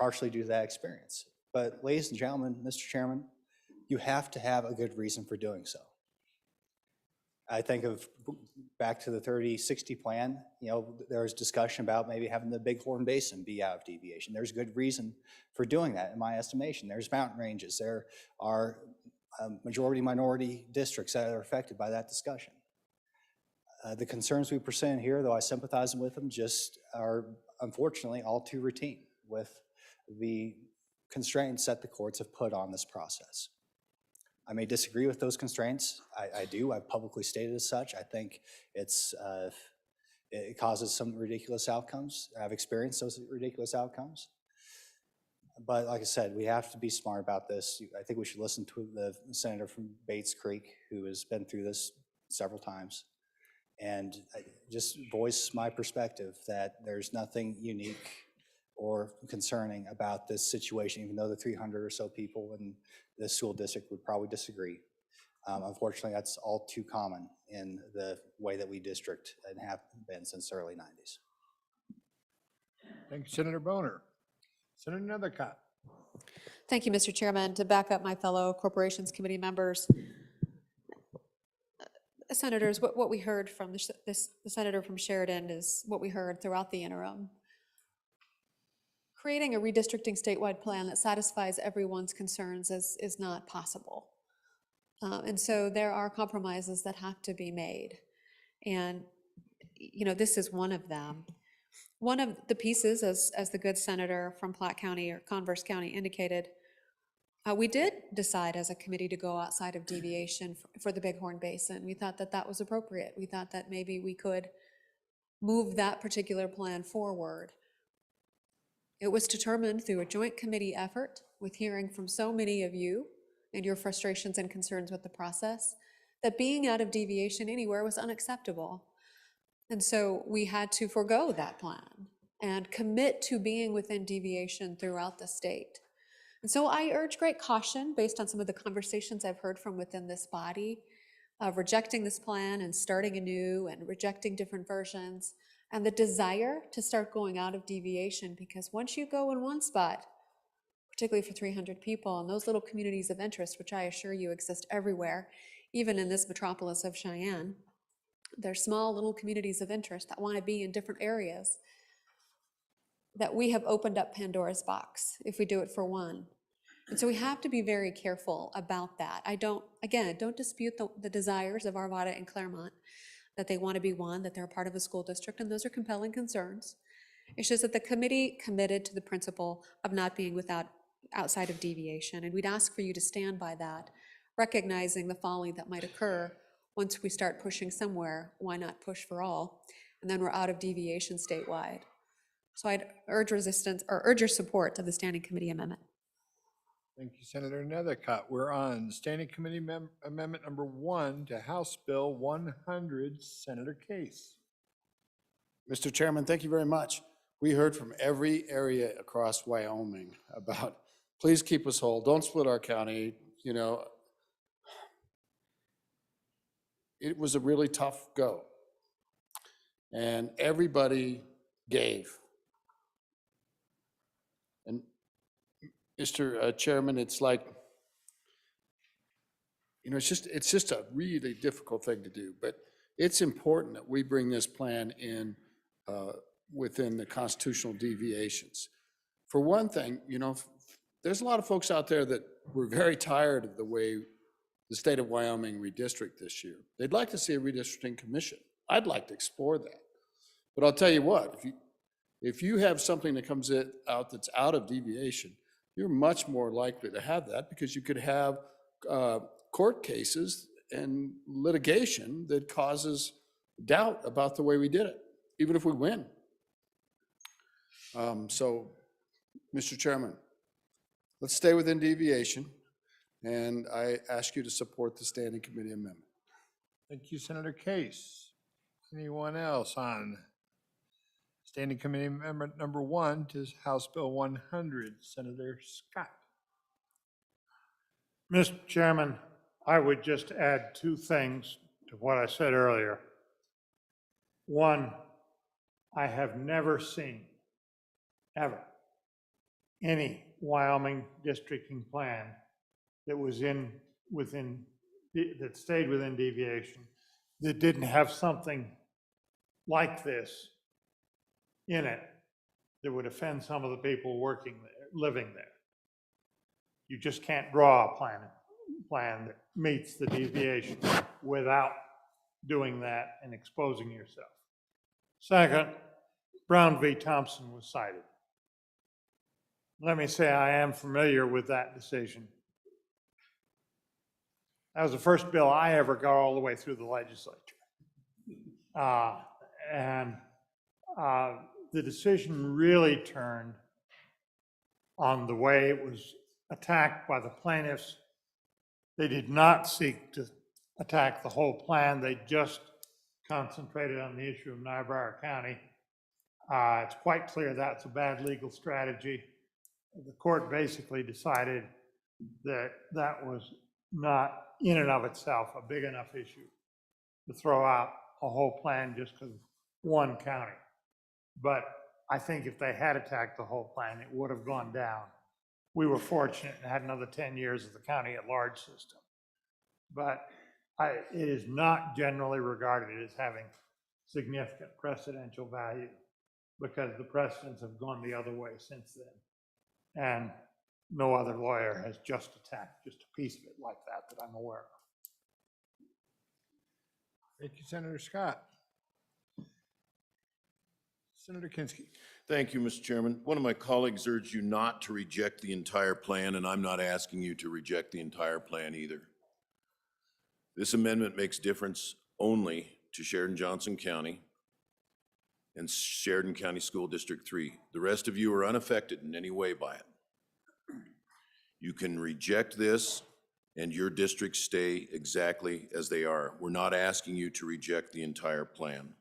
partially due to that experience. But ladies and gentlemen, Mr. Chairman, you have to have a good reason for doing so. I think of back to the 30-60 plan, you know, there was discussion about maybe having the Bighorn Basin be out of deviation. There's good reason for doing that in my estimation. There's mountain ranges. There are majority minority districts that are affected by that discussion. The concerns we present here, though I sympathize with them, just are unfortunately all too routine with the constraints that the courts have put on this process. I may disagree with those constraints. I do. I've publicly stated as such. I think it causes some ridiculous outcomes. I've experienced those ridiculous outcomes. But like I said, we have to be smart about this. I think we should listen to the senator from Bates Creek who has been through this several times and just voice my perspective that there's nothing unique or concerning about this situation, even though the 300 or so people in the school district would probably disagree. Unfortunately, that's all too common in the way that we district and have been since the early 90s. Thank you, Senator Boner. Senator Nethercott. Thank you, Mr. Chairman. To back up my fellow Corporations Committee members, Senators, what we heard from the senator from Sheridan is what we heard throughout the interim. Creating a redistricting statewide plan that satisfies everyone's concerns is not possible. And so there are compromises that have to be made. And, you know, this is one of them. One of the pieces, as the good senator from Platte County or Converse County indicated, we did decide as a committee to go outside of deviation for the Bighorn Basin. We thought that that was appropriate. We thought that maybe we could move that particular plan forward. It was determined through a joint committee effort with hearing from so many of you and your frustrations and concerns with the process that being out of deviation anywhere was unacceptable. And so we had to forego that plan and commit to being within deviation throughout the state. And so I urge great caution based on some of the conversations I've heard from within this body of rejecting this plan and starting anew and rejecting different versions, and the desire to start going out of deviation, because once you go in one spot, particularly for 300 people and those little communities of interest, which I assure you exist everywhere, even in this metropolis of Cheyenne, they're small little communities of interest that want to be in different areas, that we have opened up Pandora's box if we do it for one. And so we have to be very careful about that. I don't dispute the desires of Arvada and Claremont, that they want to be one, that they're part of a school district, and those are compelling concerns. It's just that the committee committed to the principle of not being outside of deviation, and we'd ask for you to stand by that, recognizing the folly that might occur once we start pushing somewhere. Why not push for all? And then we're out of deviation statewide. So I'd urge resistance or urge your support of the Standing Committee amendment. Thank you, Senator Nethercutt. We're on Standing Committee Amendment number 1 to House Bill 100, Senator Case. Mr. Chairman, thank you very much. We heard from every area across Wyoming about, please keep us whole, don't split our county, you know. It was a really tough go. And everybody gave. And Mr. Chairman, it's like, you know, it's just a really difficult thing to do, but it's important that we bring this plan in within the constitutional deviations. For one thing, you know, there's a lot of folks out there that were very tired of the way the state of Wyoming redistrict this year. They'd like to see a redistricting commission. I'd like to explore that. But I'll tell you what, if you have something that comes out that's out of deviation, you're much more likely to have that because you could have court cases and litigation that causes doubt about the way we did it, even if we win. So, Mr. Chairman, let's stay within deviation, and I ask you to support the Standing Committee amendment. Thank you, Senator Case. Anyone else on Standing Committee Amendment number 1 to House Bill 100, Senator Scott? Mr. Chairman, I would just add 2 things to what I said earlier. One, I have never seen, ever, any Wyoming districting plan that was that stayed within deviation, that didn't have something like this in it that would offend some of the people working there, living there. You just can't draw a plan that meets the deviation without doing that and exposing yourself. Second, Brown v. Thompson was cited. Let me say I am familiar with that decision. That was the first bill I ever got all the way through the legislature. The decision really turned on the way it was attacked by the plaintiffs. They did not seek to attack the whole plan. They just concentrated on the issue of Niobrara County. It's quite clear that's a bad legal strategy. The court basically decided that that was not in and of itself a big enough issue to throw out a whole plan just because of one county. But I think if they had attacked the whole plan, it would have gone down. We were fortunate and had another 10 years of the county at large system. But it is not generally regarded as having significant precedential value because the precedents have gone the other way since then. And no other lawyer has just attacked just a piece of it like that I'm aware of. Thank you, Senator Scott. Senator Kinski. Thank you, Mr. Chairman. One of my colleagues urged you not to reject the entire plan, and I'm not asking you to reject the entire plan either. This amendment makes difference only to Sheridan-Johnson County and Sheridan County School District 3. The rest of you are unaffected in any way by it. You can reject this and your districts stay exactly as they are. We're not asking you to reject the entire plan.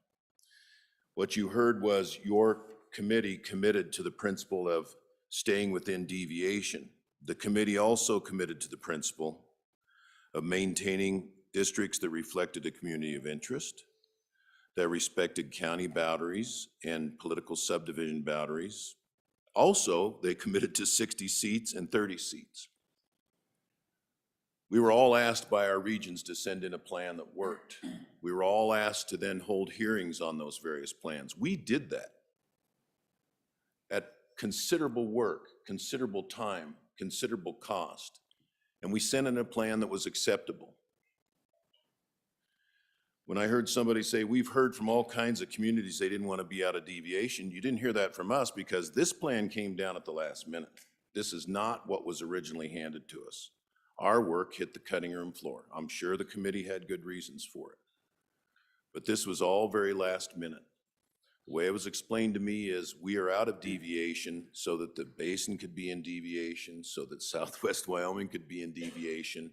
What you heard was your committee committed to the principle of staying within deviation. The committee also committed to the principle of maintaining districts that reflected a community of interest, that respected county boundaries and political subdivision boundaries. Also, they committed to 60 seats and 30 seats. We were all asked by our regions to send in a plan that worked. We were all asked to then hold hearings on those various plans. We did that at considerable work, considerable time, considerable cost, and we sent in a plan that was acceptable. When I heard somebody say, we've heard from all kinds of communities they didn't want to be out of deviation, you didn't hear that from us because this plan came down at the last minute. This is not what was originally handed to us. Our work hit the cutting room floor. I'm sure the committee had good reasons for it. But this was all very last minute. The way it was explained to me is we are out of deviation so that the basin could be in deviation, so that Southwest Wyoming could be in deviation.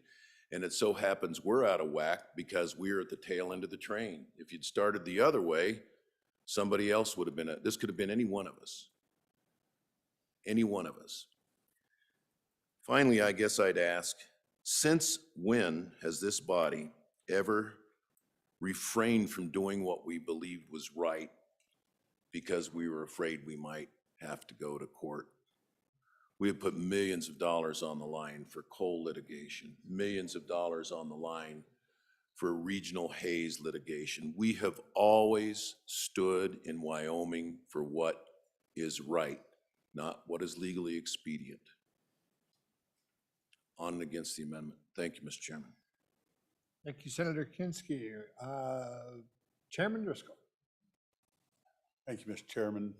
And it so happens we're out of whack because we're at the tail end of the train. If you'd started the other way, somebody else would have been, this could have been any one of us. Any one of us. Finally, I guess I'd ask, since when has this body ever refrained from doing what we believed was right because we were afraid we might have to go to court? We have put millions of dollars on the line for coal litigation, millions of dollars on the line for regional haze litigation. We have always stood in Wyoming for what is right, not what is legally expedient. On and against the amendment. Thank you, Mr. Chairman. Thank you, Senator Kinski. Chairman Driscoll. Thank you, Mr. Chairman.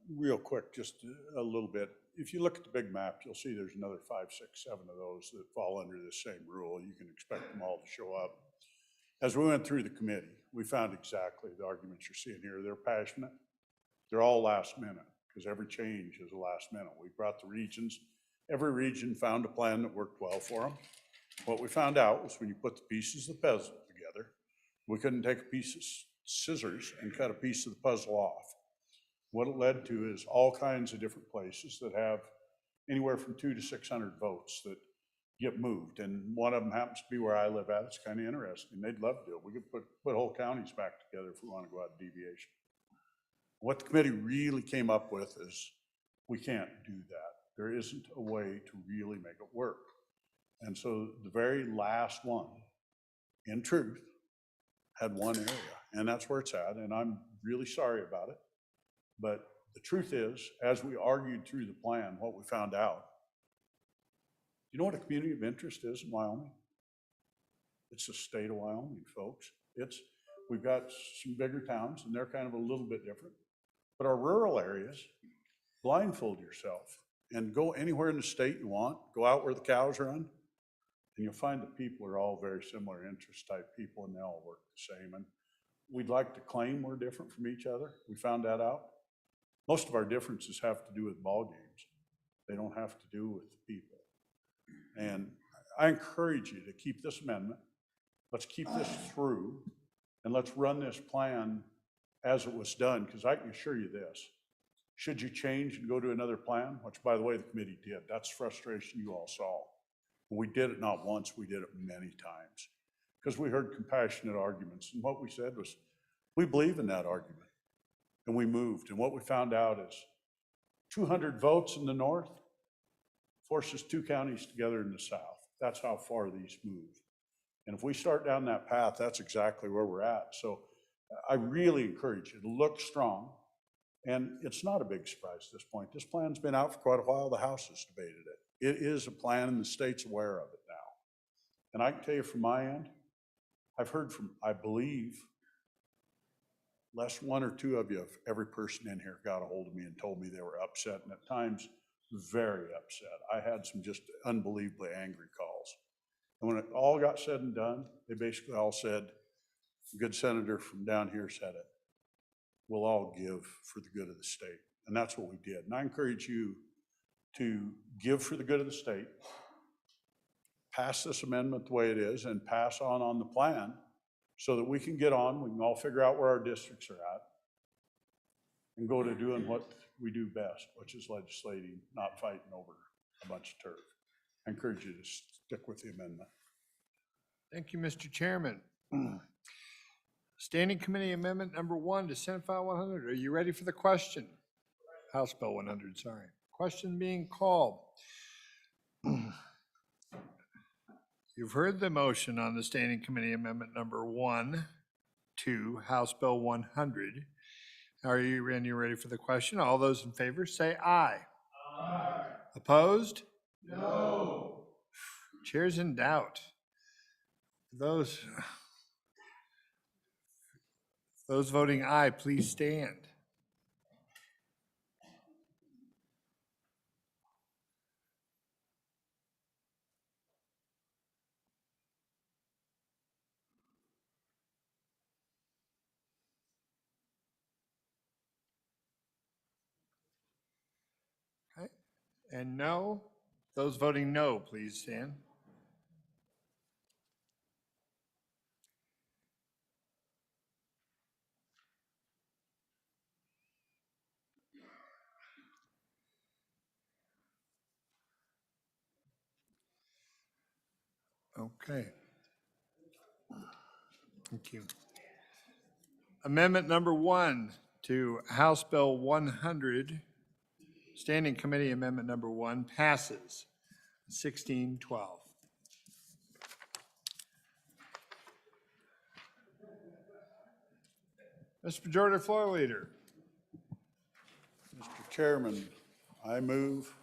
Real quick, just a little bit. If you look at the big map, you'll see there's another 5, 6, 7 of those that fall under the same rule. You can expect them all to show up. As we went through the committee, we found exactly the arguments you're seeing here. They're passionate. They're all last minute because every change is a last minute. We brought the regions. Every region found a plan that worked well for them. What we found out was when you put the pieces of the puzzle together, we couldn't take a piece of scissors and cut a piece of the puzzle off. What it led to is all kinds of different places that have anywhere from 200 to 600 votes that get moved. And one of them happens to be where I live at. It's kind of interesting. They'd love to do it. We could put whole counties back together if we want to go out of deviation. What the committee really came up with is we can't do that. There isn't a way to really make it work. And so the very last one, in truth, had one area, and that's where it's at, and I'm really sorry about it. But the truth is, as we argued through the plan, what we found out, you know what a community of interest is in Wyoming? It's the state of Wyoming, folks. We've got some bigger towns, and they're kind of a little bit different. But our rural areas, blindfold yourself and go anywhere in the state you want, go out where the cows run, and you'll find that people are all very similar interest type people, and they all work the same. And we'd like to claim we're different from each other. We found that out. Most of our differences have to do with ball games. They don't have to do with people. And I encourage you to keep this amendment. Let's keep this through, and let's run this plan as it was done, because I can assure you this. Should you change and go to another plan, which, by the way, the committee did, that's frustration you all saw. We did it not once, we did it many times, because we heard compassionate arguments. And what we said was, we believe in that argument. And we moved. And what we found out is 200 votes in the north forces 2 counties together in the south. That's how far these move. And if we start down that path, that's exactly where we're at. So I really encourage you to look strong. And it's not a big surprise at this point. This plan's been out for quite a while. The House has debated it. It is a plan, and the state's aware of it now. And I can tell you from my end, I've heard from, I believe, less 1 or 2 of you, every person in here got a hold of me and told me they were upset, and at times very upset. I had some just unbelievably angry calls. And when it all got said and done, they basically all said, a good senator from down here said it, we'll all give for the good of the state. And that's what we did. And I encourage you to give for the good of the state, pass this amendment the way it is, and pass on the plan so that we can get on, we can all figure out where our districts are at, and go to doing what we do best, which is legislating, not fighting over a bunch of turf. I encourage you to stick with the amendment. Thank you, Mr. Chairman. Standing Committee Amendment number 1 to Senate File 100. Are you ready for the question? House Bill 100, sorry. Question being called. You've heard the motion on the Standing Committee Amendment number 1 to House Bill 100. Are you ready for the question? All those in favor say aye. Aye. Opposed? No. Chair's in doubt. Those voting aye, please stand. And no, those voting no, please stand. Okay. Thank you. Amendment number 1 to House Bill 100, Standing Committee Amendment number 1 passes 16-12. Mr. Majority Floor Leader. Mr. Chairman, I move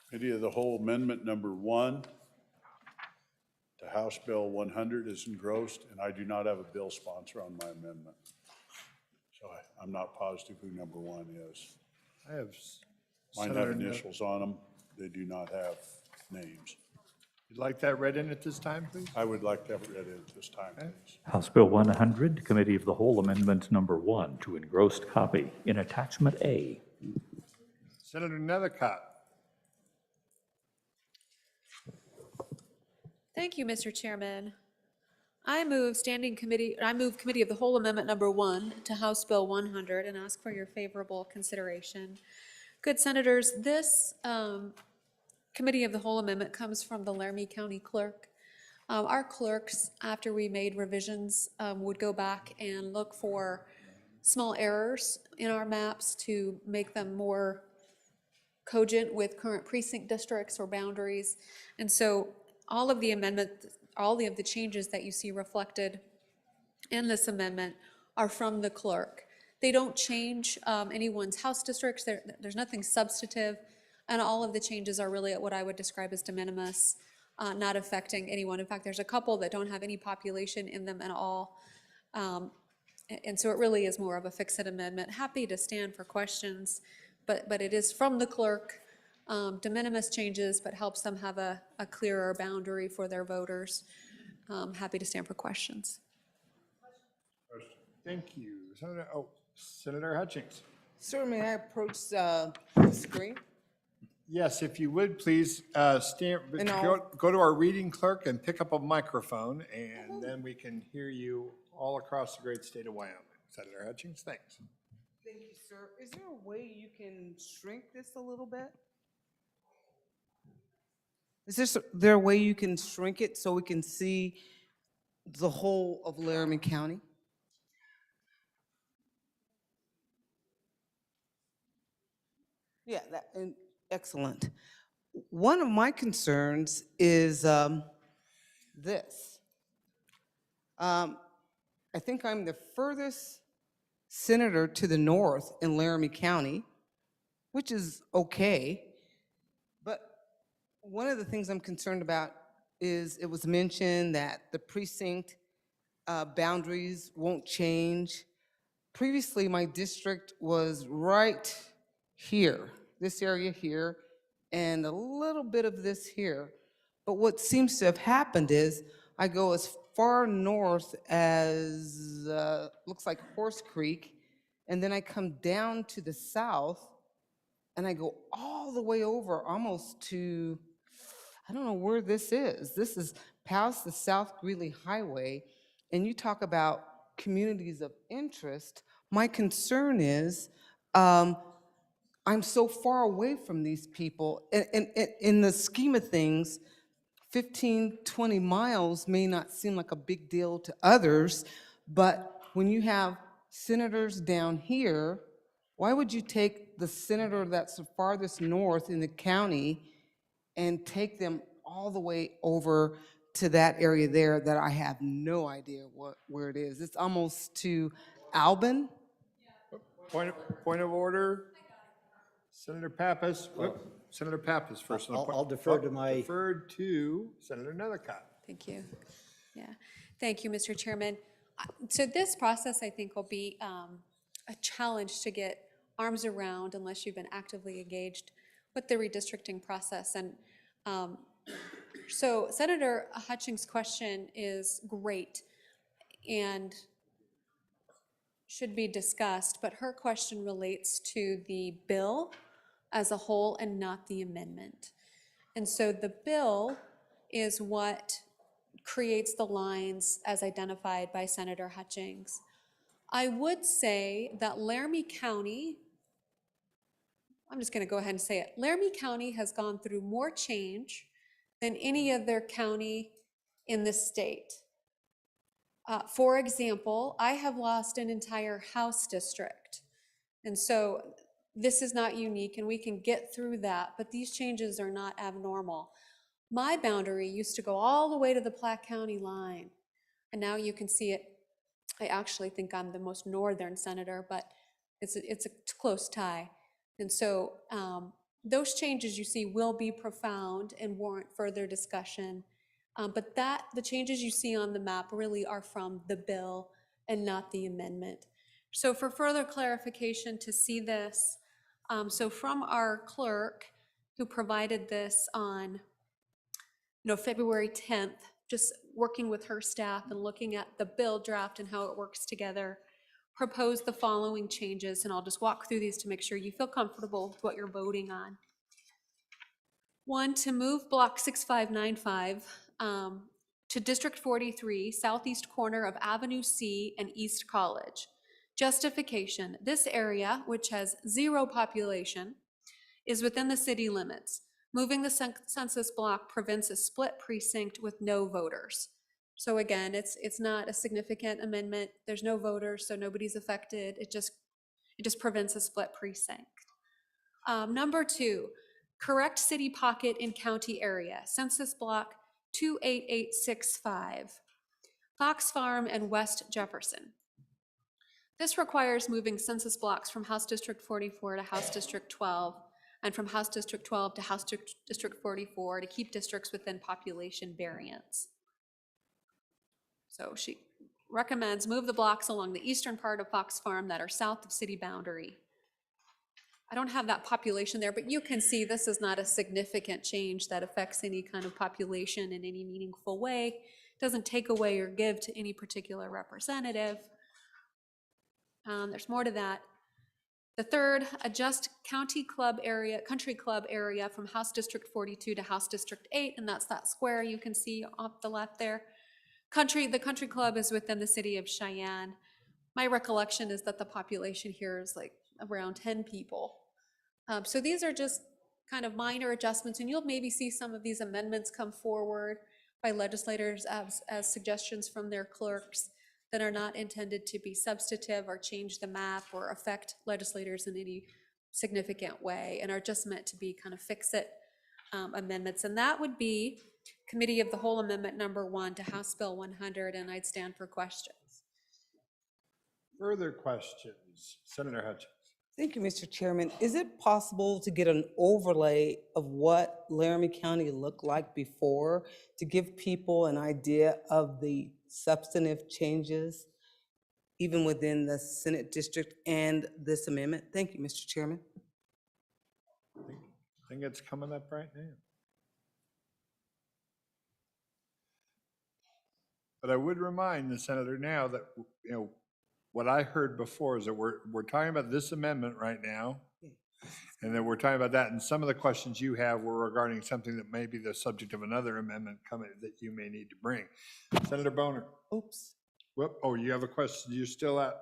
Committee of the Whole Amendment number 1 to House Bill 100 is engrossed, and I do not have a bill sponsor on my amendment. So I'm not positive who number 1 is. I have. Mine have initials on them. They do not have names. You'd like that read in at this time, please? I would like to have it read in at this time, please. House Bill 100, Committee of the Whole Amendment Number 1 to engrossed copy in Attachment A. Senator Nethercott. Thank you, Mr. Chairman. I move Committee of the Whole Amendment number 1 to House Bill 100 and ask for your favorable consideration. Good Senators, this Committee of the Whole Amendment comes from the Laramie County Clerk. Our clerks, after we made revisions, would go back and look for small errors in our maps to make them more cogent with current precinct districts or boundaries. And so all of the changes that you see reflected in this amendment are from the clerk. They don't change anyone's house districts. There's nothing substantive, and all of the changes are really what I would describe as de minimis, not affecting anyone. In fact, there's a couple that don't have any population in them at all. And so it really is more of a fix-it amendment. Happy to stand for questions, but it is from the clerk. De minimis changes, but helps them have a clearer boundary for their voters. Happy to stand for questions. Thank you. Senator Hutchings. Sir, may I approach the screen? Yes, if you would, please stand, And go to our reading clerk and pick up a microphone, and then we can hear you all across the great state of Wyoming. Senator Hutchings, thanks. Thank you, sir. Is there a way you can shrink this a little bit? Is there a way you can shrink it so we can see the whole of Laramie County? Yeah, excellent. One of my concerns is this. I think I'm the furthest senator to the north in Laramie County, which is okay. But one of the things I'm concerned about is it was mentioned that the precinct boundaries won't change. Previously, my district was right here, this area here, and a little bit of this here. But what seems to have happened is I go as far north as, looks like Horse Creek, and then I come down to the south, and I go all the way over almost to, I don't know where this is. This is past the South Greeley Highway, and you talk about communities of interest. My concern is I'm so far away from these people. And in the scheme of things, 15, 20 miles may not seem like a big deal to others, but when you have senators down here, why would you take the senator that's the farthest north in the county and take them all the way over to that area there that I have no idea where it is? It's almost to Albin. Point of order. Senator Pappas. Senator Pappas first. I'll defer to my. Deferred to Senator Nethercott. Thank you. Yeah. Thank you, Mr. Chairman. So this process, I think, will be a challenge to get arms around unless you've been actively engaged with the redistricting process. And so Senator Hutchings' question is great and should be discussed, but her question relates to the bill as a whole and not the amendment. And so the bill is what creates the lines as identified by Senator Hutchings. I would say that Laramie County, I'm just going to go ahead and say it, Laramie County has gone through more change than any other county in the state. For example, I have lost an entire House district. And so this is not unique and we can get through that, but these changes are not abnormal. My boundary used to go all the way to the Platte County line. And now you can see it. I actually think I'm the most northern senator, but it's a close tie. And so those changes you see will be profound and warrant further discussion. But the changes you see on the map really are from the bill and not the amendment. So for further clarification to see this, so from our clerk who provided this on February 10th, just working with her staff and looking at the bill draft and how it works together, proposed the following changes, and I'll just walk through these to make sure you feel comfortable with what you're voting on. One, to move block 6595 to District 43, southeast corner of Avenue C and East College. Justification, this area, which has 0 population, is within the city limits. Moving the census block prevents a split precinct with no voters. So again, it's not a significant amendment. There's no voters, so nobody's affected. It just prevents a split precinct. Number 2, correct city pocket in county area. Census block 28865, Fox Farm and West Jefferson. This requires moving census blocks from House District 44 to House District 12, and from House District 12 to House District 44 to keep districts within population variance. So she recommends move the blocks along the eastern part of Fox Farm that are south of city boundary. I don't have that population there, but you can see this is not a significant change that affects any kind of population in any meaningful way. It doesn't take away or give to any particular representative. There's more to that. The third, adjust country club area from House District 42 to House District 8, and that's that square you can see off the left there. The country club is within the city of Cheyenne. My recollection is that the population here is like around 10 people. So these are just kind of minor adjustments, and you'll maybe see some of these amendments come forward by legislators as suggestions from their clerks that are not intended to be substantive or change the map or affect legislators in any significant way, and are just meant to be kind of fix-it amendments. And that would be Committee of the Whole Amendment number 1 to House Bill 100, and I'd stand for questions. Further questions? Senator Hutchins. Thank you, Mr. Chairman. Is it possible to get an overlay of what Laramie County looked like before to give people an idea of the substantive changes even within the Senate district and this amendment? Thank you, Mr. Chairman. I think it's coming up right now. But I would remind the senator now that, what I heard before is that we're talking about this amendment right now, and then we're talking about that, and some of the questions you have were regarding something that may be the subject of another amendment coming that you may need to bring. Senator Boner. Oops. Whoop, oh, you have a question? You're still at,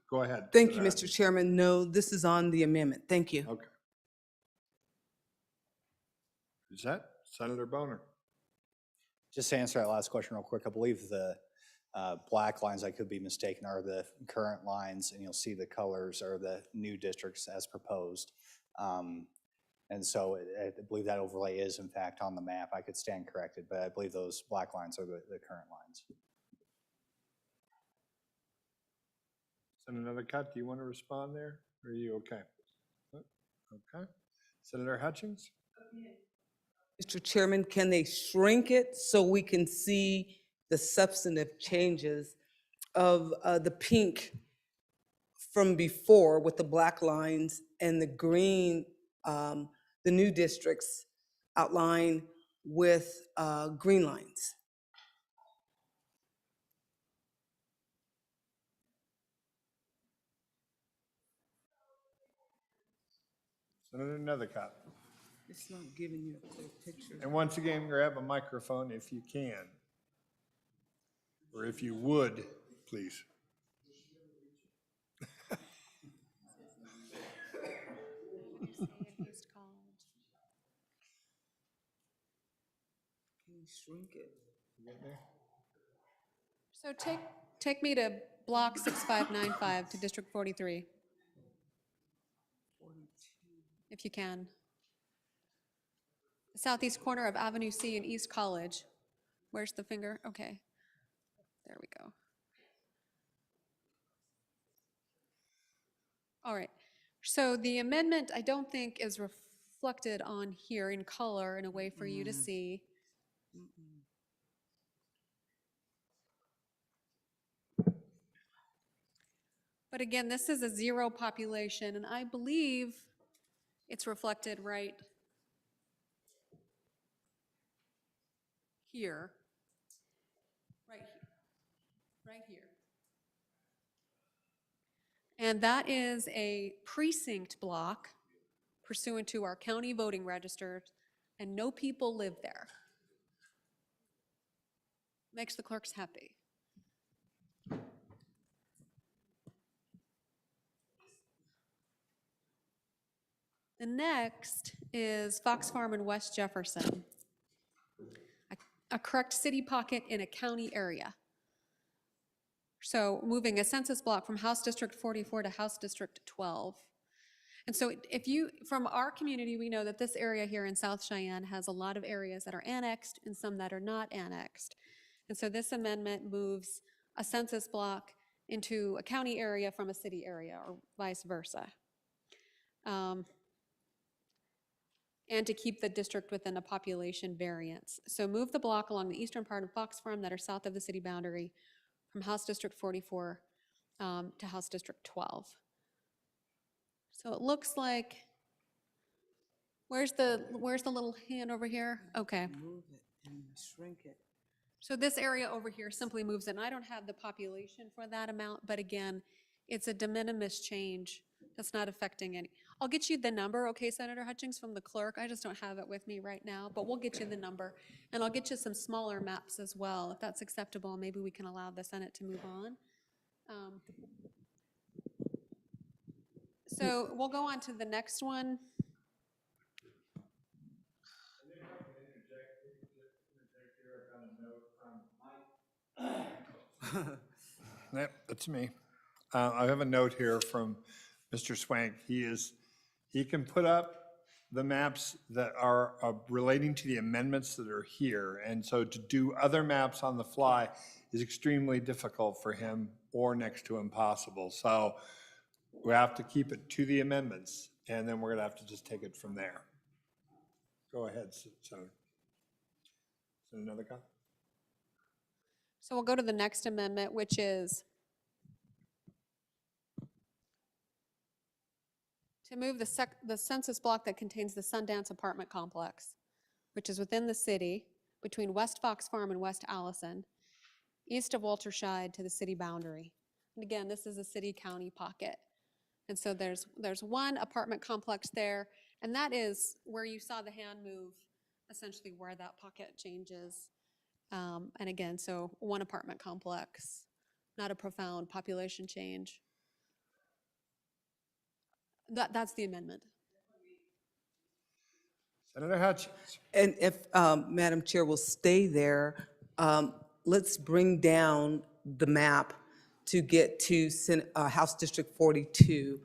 go ahead. Thank you, Mr. Chairman. No, this is on the amendment. Thank you. Okay. Is that Senator Boner? Just to answer that last question real quick, I believe the black lines, I could be mistaken, are the current lines, and you'll see the colors are the new districts as proposed. And so I believe that overlay is in fact on the map. I could stand corrected, but I believe those black lines are the current lines. Senator Cutt, do you want to respond there? Or are you okay? Okay. Senator Hutchins? Mr. Chairman, can they shrink it so we can see the substantive changes of the pink from before with the black lines and the green, the new districts outlined with green lines? Senator Nethercott. It's not giving you a clear picture. And once again, grab a microphone if you can. Or if you would, please. Can you shrink it? So take me to block 6595 to District 43, if you can. The southeast corner of Avenue C and East College. Where's the finger? Okay, there we go. All right, so the amendment I don't think is reflected on here in color in a way for you to see. But again, this is a 0 population, and I believe it's reflected right here. Right here. And that is a precinct block pursuant to our county voting register, and no people live there. Makes the clerks happy. The next is Fox Farm and West Jefferson, a correct city pocket in a county area. So moving a census block from House District 44 to House District 12. And so if you, from our community, we know that this area here in South Cheyenne has a lot of areas that are annexed and some that are not annexed. And so this amendment moves a census block into a county area from a city area, or vice versa. And to keep the district within a population variance. So move the block along the eastern part of Fox Farm that are south of the city boundary from House District 44 to House District 12. So it looks like, where's the little hand over here? Okay. Move it and shrink it. So this area over here simply moves it, and I don't have the population for that amount, but again, it's a de minimis change that's not affecting any. I'll get you the number, okay, Senator Hutchings, from the clerk. I just don't have it with me right now, but we'll get you the number. And I'll get you some smaller maps as well, if that's acceptable. Maybe we can allow the Senate to move on. So we'll go on to the next one. Yep, that's me. I have a note here from Mr. Swank. He can put up the maps that are relating to the amendments that are here. And so to do other maps on the fly is extremely difficult for him, or next to impossible. So we have to keep it to the amendments, and then we're gonna have to just take it from there. Go ahead, Senator. Is there another comment? So we'll go to the next amendment, which is to move the census block that contains the Sundance apartment complex, which is within the city, between West Fox Farm and West Allison, east of Walterscheid to the city boundary. And again, this is a city-county pocket. And so there's one apartment complex there, and that is where you saw the hand move, essentially where that pocket changes. And again, so one apartment complex, not a profound population change. That's the amendment. Senator Hutchins. And if Madam Chair will stay there, let's bring down the map to get to House District 42.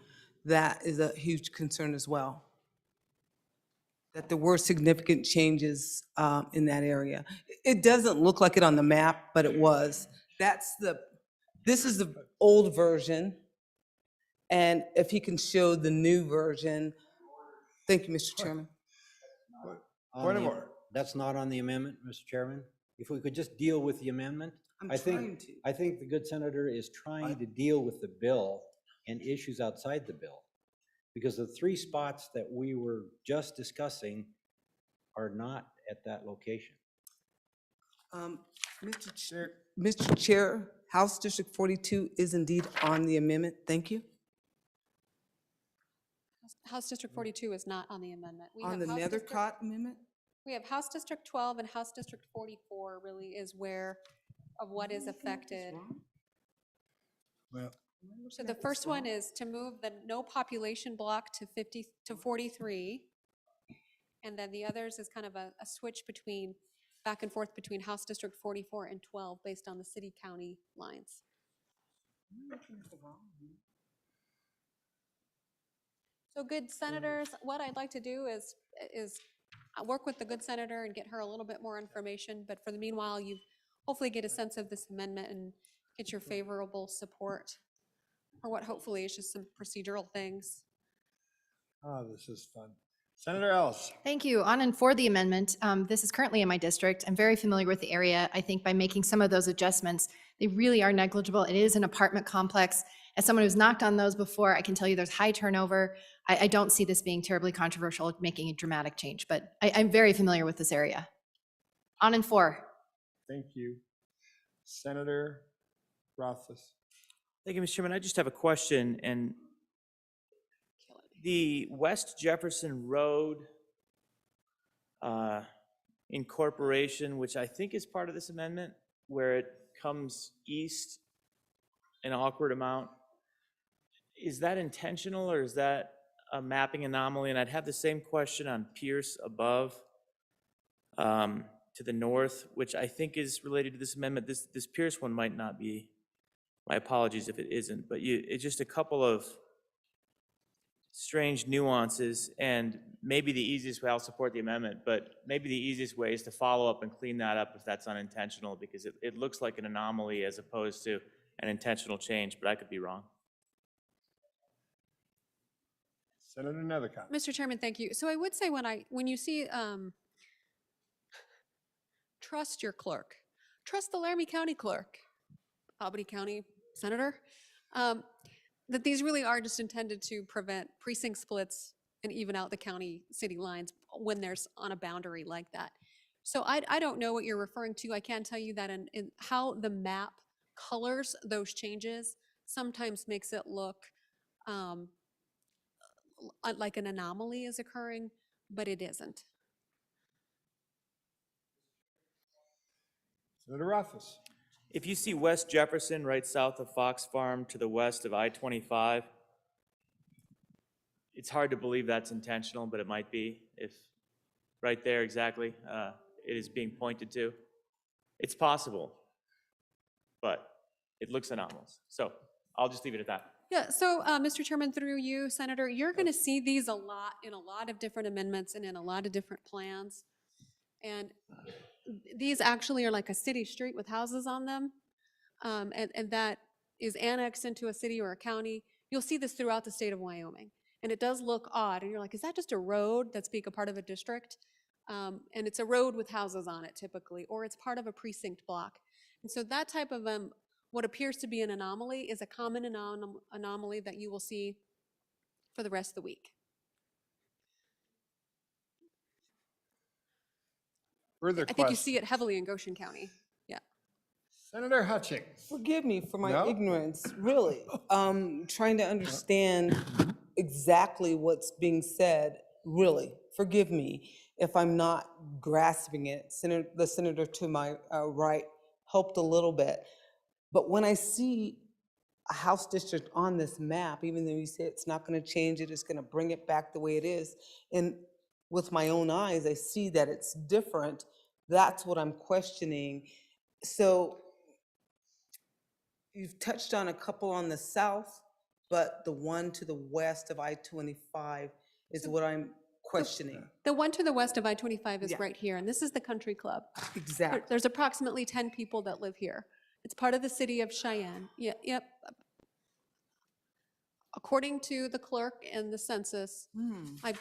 That is a huge concern as well, that there were significant changes in that area. It doesn't look like it on the map, but it was. This is the old version. And if he can show the new version. Thank you, Mr. Chairman. Point of order. That's not on the amendment, Mr. Chairman. If we could just deal with the amendment. I'm I trying to. think the good senator is trying to deal with the bill and issues outside the bill. Because the 3 spots that we were just discussing are not at that location. Mr. Chair, House District 42 is indeed on the amendment. Thank you. House District 42 is not on the amendment. We On have the House District- Nethercott amendment? We have House District 12 and House District 44 really is where, of what is affected. Well, So the first one is to move the no population block to 50, to 43. And then the others is kind of a switch between, back and forth between House District 44 and 12 based on the city-county lines. So good senators, what I'd like to do is work with the good senator and get her a little bit more information, but for the meanwhile, you hopefully get a sense of this amendment and get your favorable support for what hopefully is just some procedural things. this is fun. Senator Ellis. Thank you. On and for the amendment, this is currently in my district. I'm very familiar with the area. I think by making some of those adjustments, they really are negligible. It is an apartment complex. As someone who's knocked on those before, I can tell you there's high turnover. I don't see this being terribly controversial, making a dramatic change, but I'm very familiar with this area. On and for. Thank you. Senator Rothfuss. Thank you, Mr. Chairman. I just have a question, and the West Jefferson Road incorporation, which I think is part of this amendment, where it comes east an awkward amount, is that intentional or is that a mapping anomaly? And I'd have the same question on Pierce above to the north, which I think is related to this amendment. This Pierce one might not be. My apologies if it isn't, but it's just a couple of strange nuances, and maybe the easiest way, I'll support the amendment, but maybe the easiest way is to follow up and clean that up if that's unintentional, because it looks like an anomaly as opposed to an intentional change, but I could be wrong. Senator Nethercott. Mr. Chairman, thank you. So I would say when you see, trust your clerk, trust the Laramie County clerk, Albany County Senator, that these really are just intended to prevent precinct splits and even out the county city lines when there's on a boundary like that. So I don't know what you're referring to. I can tell you that in how the map colors those changes sometimes makes it look like an anomaly is occurring, but it isn't. Senator Rothfuss. If you see West Jefferson right south of Fox Farm to the west of I-25, it's hard to believe that's intentional, but it might be. If right there exactly it is being pointed to, it's possible, but it looks anomalous. So I'll just leave it at that. Yeah, so Mr. Chairman, through you, Senator, you're going to see these a lot in a lot of different amendments and in a lot of different plans. And these actually are like a city street with houses on them, and that is annexed into a city or a county. You'll see this throughout the state of Wyoming, and it does look odd. And you're like, is that just a road that's being a part of a district? And it's a road with houses on it typically, or it's part of a precinct block. And so that type of what appears to be an anomaly is a common anomaly that you will see for the rest of the week. Further I think you see it heavily in Goshen County. Yeah. Senator Hutchings. Forgive me for my No? ignorance, really. Trying to understand exactly what's being said, really. Forgive me if I'm not grasping it. The senator to my right helped a little bit. But when I see a House district on this map, even though you say it's not going to change it, it's going to bring it back the way it is, and with my own eyes, I see that it's different. That's what I'm questioning. So you've touched on a couple on the south, but the one to the west of I-25 is what I'm questioning. The one to the west of I-25 is right here, and this is the country club. Exactly. There's approximately 10 people that live here. It's part of the city of Cheyenne. Yeah, yep. According to the clerk and the census, I'm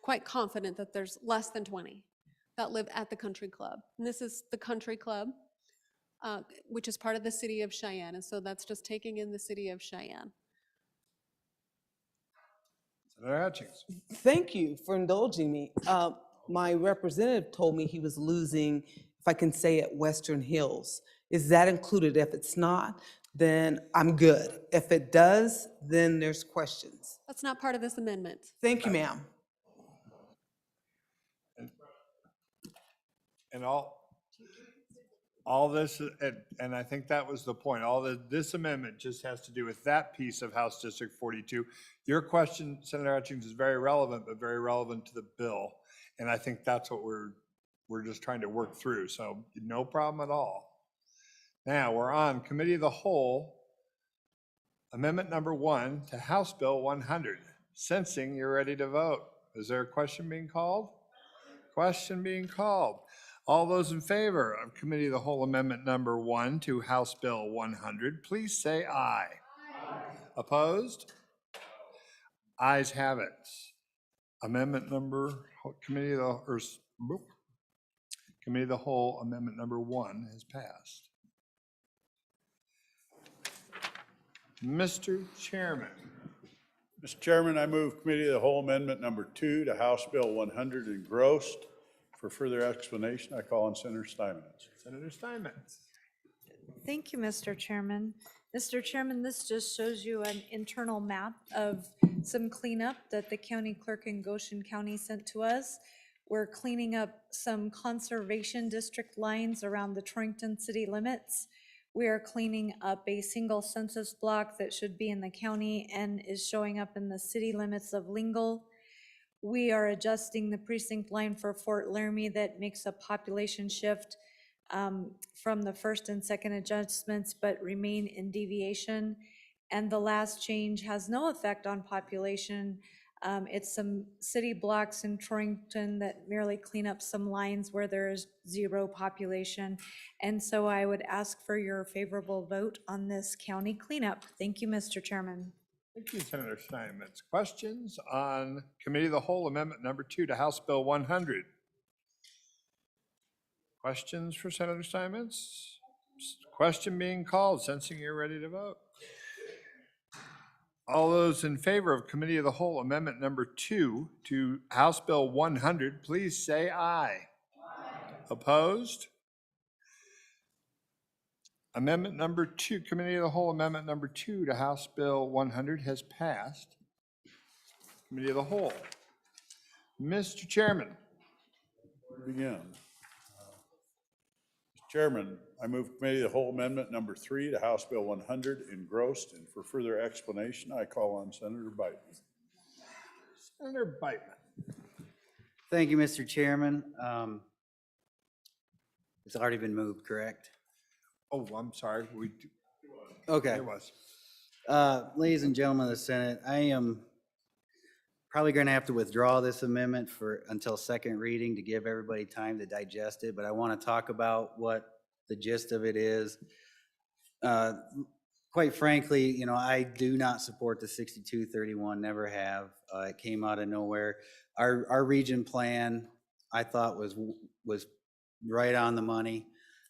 quite confident that there's less than 20 that live at the country club. And this is the country club, which is part of the city of Cheyenne. And so that's just taking in the city of Cheyenne. Senator Hutchings. Thank you for indulging me. My representative told me he was losing, if I can say it, Western Hills. Is that included? If it's not, then I'm good. If it does, then there's questions. That's not part of this amendment. Thank you, ma'am. And all this, and I think that was the point, this amendment just has to do with that piece of House District 42. Your question, Senator Hutchings, is very relevant, but very relevant to the bill. And I think that's what we're just trying to work through, so no problem at all. Now, we're on Committee of the Whole, Amendment number 1 to House Bill 100. Sensing you're ready to vote. Is there a question being called? Question being called. All those in favor of Committee of the Whole Amendment number 1 to House Bill 100, please say aye. Opposed? Ayes have it. Amendment number, Committee of the Whole Amendment number 1 has passed. Mr. Chairman. Mr. Chairman, I move Committee of the Whole Amendment number 2 to House Bill 100 engrossed. For further explanation, I call on Senator Steinmetz. Senator Steinmetz. Thank you, Mr. Chairman. Mr. Chairman, this just shows you an internal map of some cleanup that the county clerk in Goshen County sent to us. We're cleaning up some conservation district lines around the Torrington city limits. We are cleaning up a single census block that should be in the county and is showing up in the city limits of Lingle. We are adjusting the precinct line for Fort Laramie that makes a population shift from the first and second adjustments, but remain in deviation. And the last change has no effect on population. It's some city blocks in Torrington that merely clean up some lines where there is zero population. And so I would ask for your favorable vote on this county cleanup. Thank you, Mr. Chairman. Thank you, Senator Steinmetz. Questions on Committee of the Whole Amendment number 2 to House Bill 100? Questions for Senator Steinmetz? Question being called, sensing you're ready to vote. All those in favor of Committee of the Whole Amendment number 2 to House Bill 100, please say aye. Opposed? Amendment number 2, Committee of the Whole Amendment number 2 to House Bill 100 has passed. Committee of the Whole. Mr. Chairman. Begin. Mr. Chairman, I move Committee of the Whole Amendment number 3 to House Bill 100 engrossed, and for further explanation, I call on Senator Biden. Senator Biden. Thank you, Mr. Chairman. It's already been moved, correct? Oh, I'm sorry. Okay. It was. Ladies and gentlemen of the Senate, I am probably going to have to withdraw this amendment until second reading to give everybody time to digest it, but I want to talk about what the gist of it is. Quite frankly, I do not support the 6231, never have. It came out of nowhere. Our region plan, I thought was right on the money.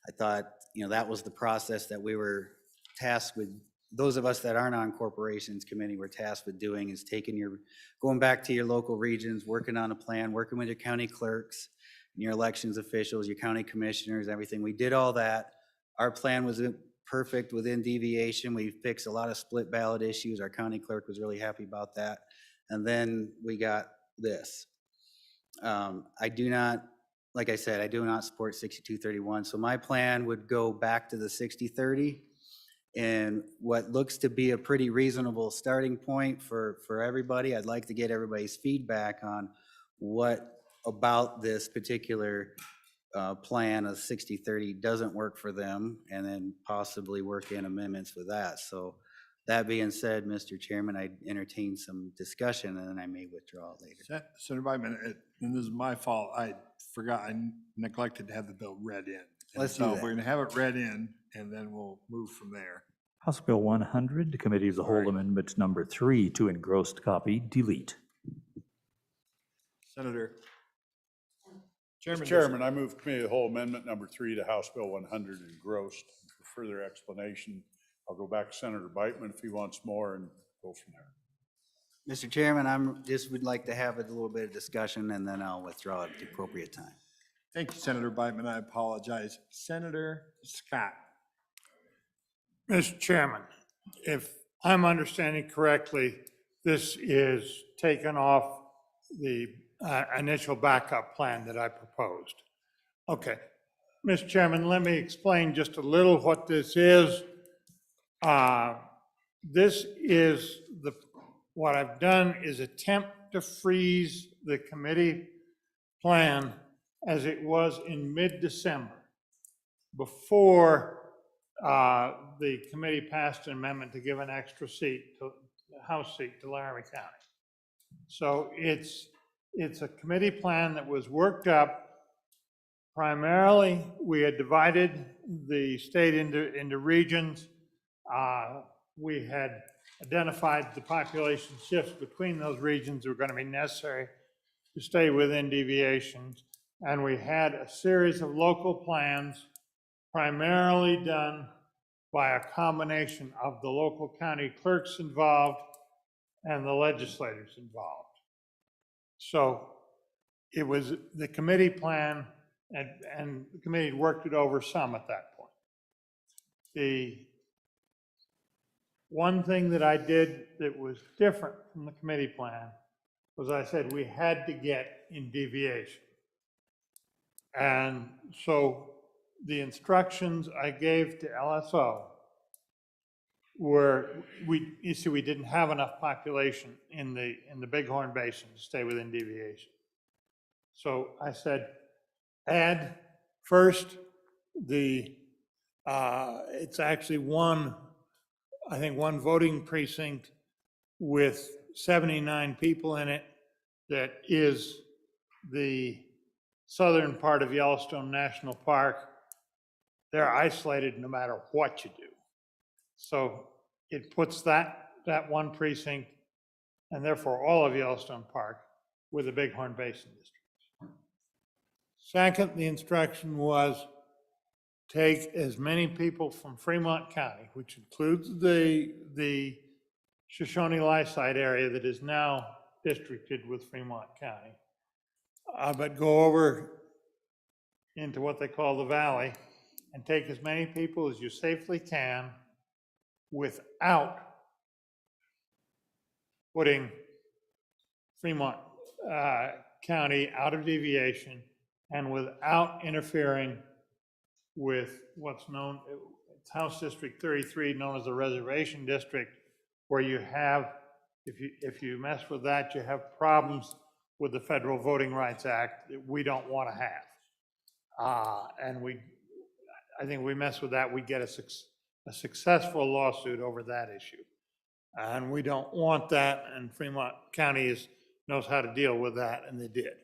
I thought, that was the process that we were tasked with. Those of us that aren't on corporations committee were tasked with doing is going back to your local regions, working on a plan, working with your county clerks, and your elections officials, your county commissioners, everything. We did all that. Our plan was perfect within deviation. We fixed a lot of split ballot issues. Our county clerk was really happy about that. And then we got this. Like I said, I do not support 6231. So my plan would go back to the 6030 and what looks to be a pretty reasonable starting point for everybody. I'd like to get everybody's feedback on what about this particular plan of 6030 doesn't work for them, and then possibly work in amendments with that. So that being said, Mr. Chairman, I entertain some discussion and then I may withdraw it later. Senator Biden, and this is my fault. I forgot, I neglected to have the bill read in. Let's do so that. We're gonna have it read in and then we'll move from there. House Bill 100, Committee of the Whole Amendment number 3 to engrossed copy, delete. Senator. Mr. Chairman, I move Committee of the Whole Amendment number 3 to House Bill 100 engrossed. For further explanation, I'll go back to Senator Biteman if he wants more and go from there. Mr. Chairman, would like to have a little bit of discussion and then I'll withdraw at the appropriate time. Thank you, Senator Biteman. I apologize. Senator Scott. Mr. Chairman, if I'm understanding correctly, this is taken off the initial backup plan that I proposed. Okay. Mr. Chairman, let me explain just a little what this is. This is what I've done is attempt to freeze the committee plan as it was in mid-December, before the committee passed an amendment to give an extra seat, House seat to Laramie County. So it's a committee plan that was worked up. Primarily, we had divided the state into regions. We had identified the population shifts between those regions were going to be necessary to stay within deviations. And we had a series of local plans primarily done by a combination of the local county clerks involved and the legislators involved. So it was the committee plan, and the committee worked it over some at that point. The one thing that I did that was different from the committee plan was I said we had to get in deviation. And so the instructions I gave to LSO were, you see, we didn't have enough population in the Bighorn Basin to stay within deviation. So I said, add first it's actually one voting precinct with 79 people in it that is the southern part of Yellowstone National Park. They're isolated no matter what you do. So it puts that one precinct, and therefore all of Yellowstone Park, with the Bighorn Basin District. Second, the instruction was take as many people from Fremont County, which includes the Shoshone-Lyside area that is now districted with Fremont County, but go over into what they call the valley and take as many people as you safely can without putting Fremont County out of deviation and without interfering with what's known, it's House District 33, known as the Reservation District, where you have, if you mess with that, you have problems with the Federal Voting Rights Act that we don't want to have. And I think if we mess with that, we get a successful lawsuit over that issue. And we don't want that, and Fremont County knows how to deal with that, and they did.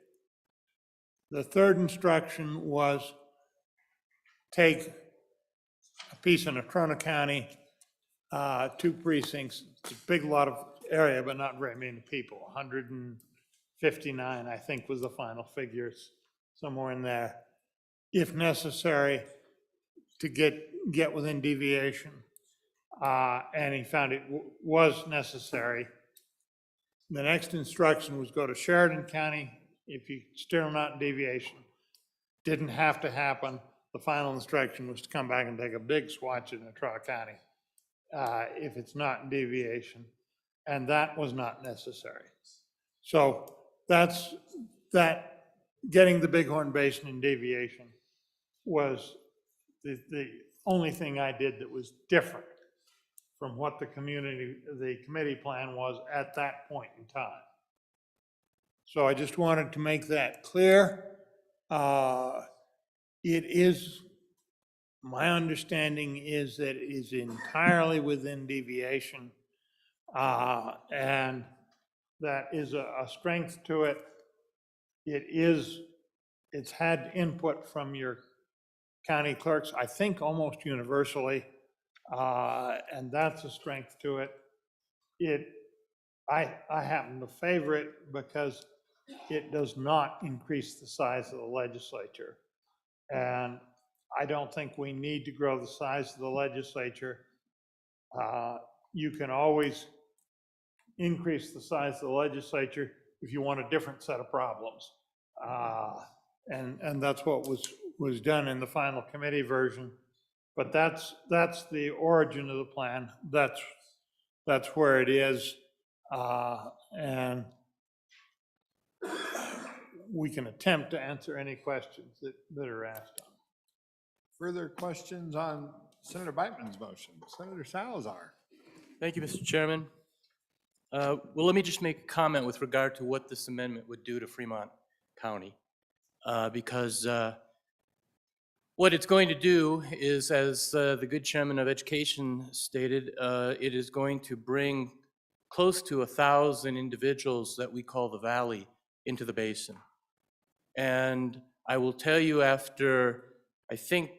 The third instruction was take a piece in Natrona County, 2 precincts. It's a big lot of area, but not very many people. 159, I think, was the final figures, somewhere in there. If necessary, to get within deviation. And he found it was necessary. The next instruction was go to Sheridan County if you're still not in deviation. Didn't have to happen. The final instruction was to come back and take a big swatch in Natrona County if it's not in deviation. And that was not necessary. So that's that. Getting the Bighorn Basin in deviation was the only thing I did that was different from what the committee plan was at that point in time. So I just wanted to make that clear. It is, my understanding is that it is entirely within deviation, and that is a strength to it. It's had input from your county clerks, I think almost universally, and that's a strength to it. I happen to favor it because it does not increase the size of the legislature. And I don't think we need to grow the size of the legislature. You can always increase the size of the legislature if you want a different set of problems. And that's what was done in the final committee version. But that's the origin of the plan. That's where it is. And we can attempt to answer any questions that are asked on. Further questions on Senator Beitman's motion? Senator Salazar. Thank you, Mr. Chairman. Well, let me just make a comment with regard to what this amendment would do to Fremont County. Because what it's going to do is, as the good chairman of education stated, it is going to bring close to 1,000 individuals that we call the Valley into the basin. And I will tell you, after I think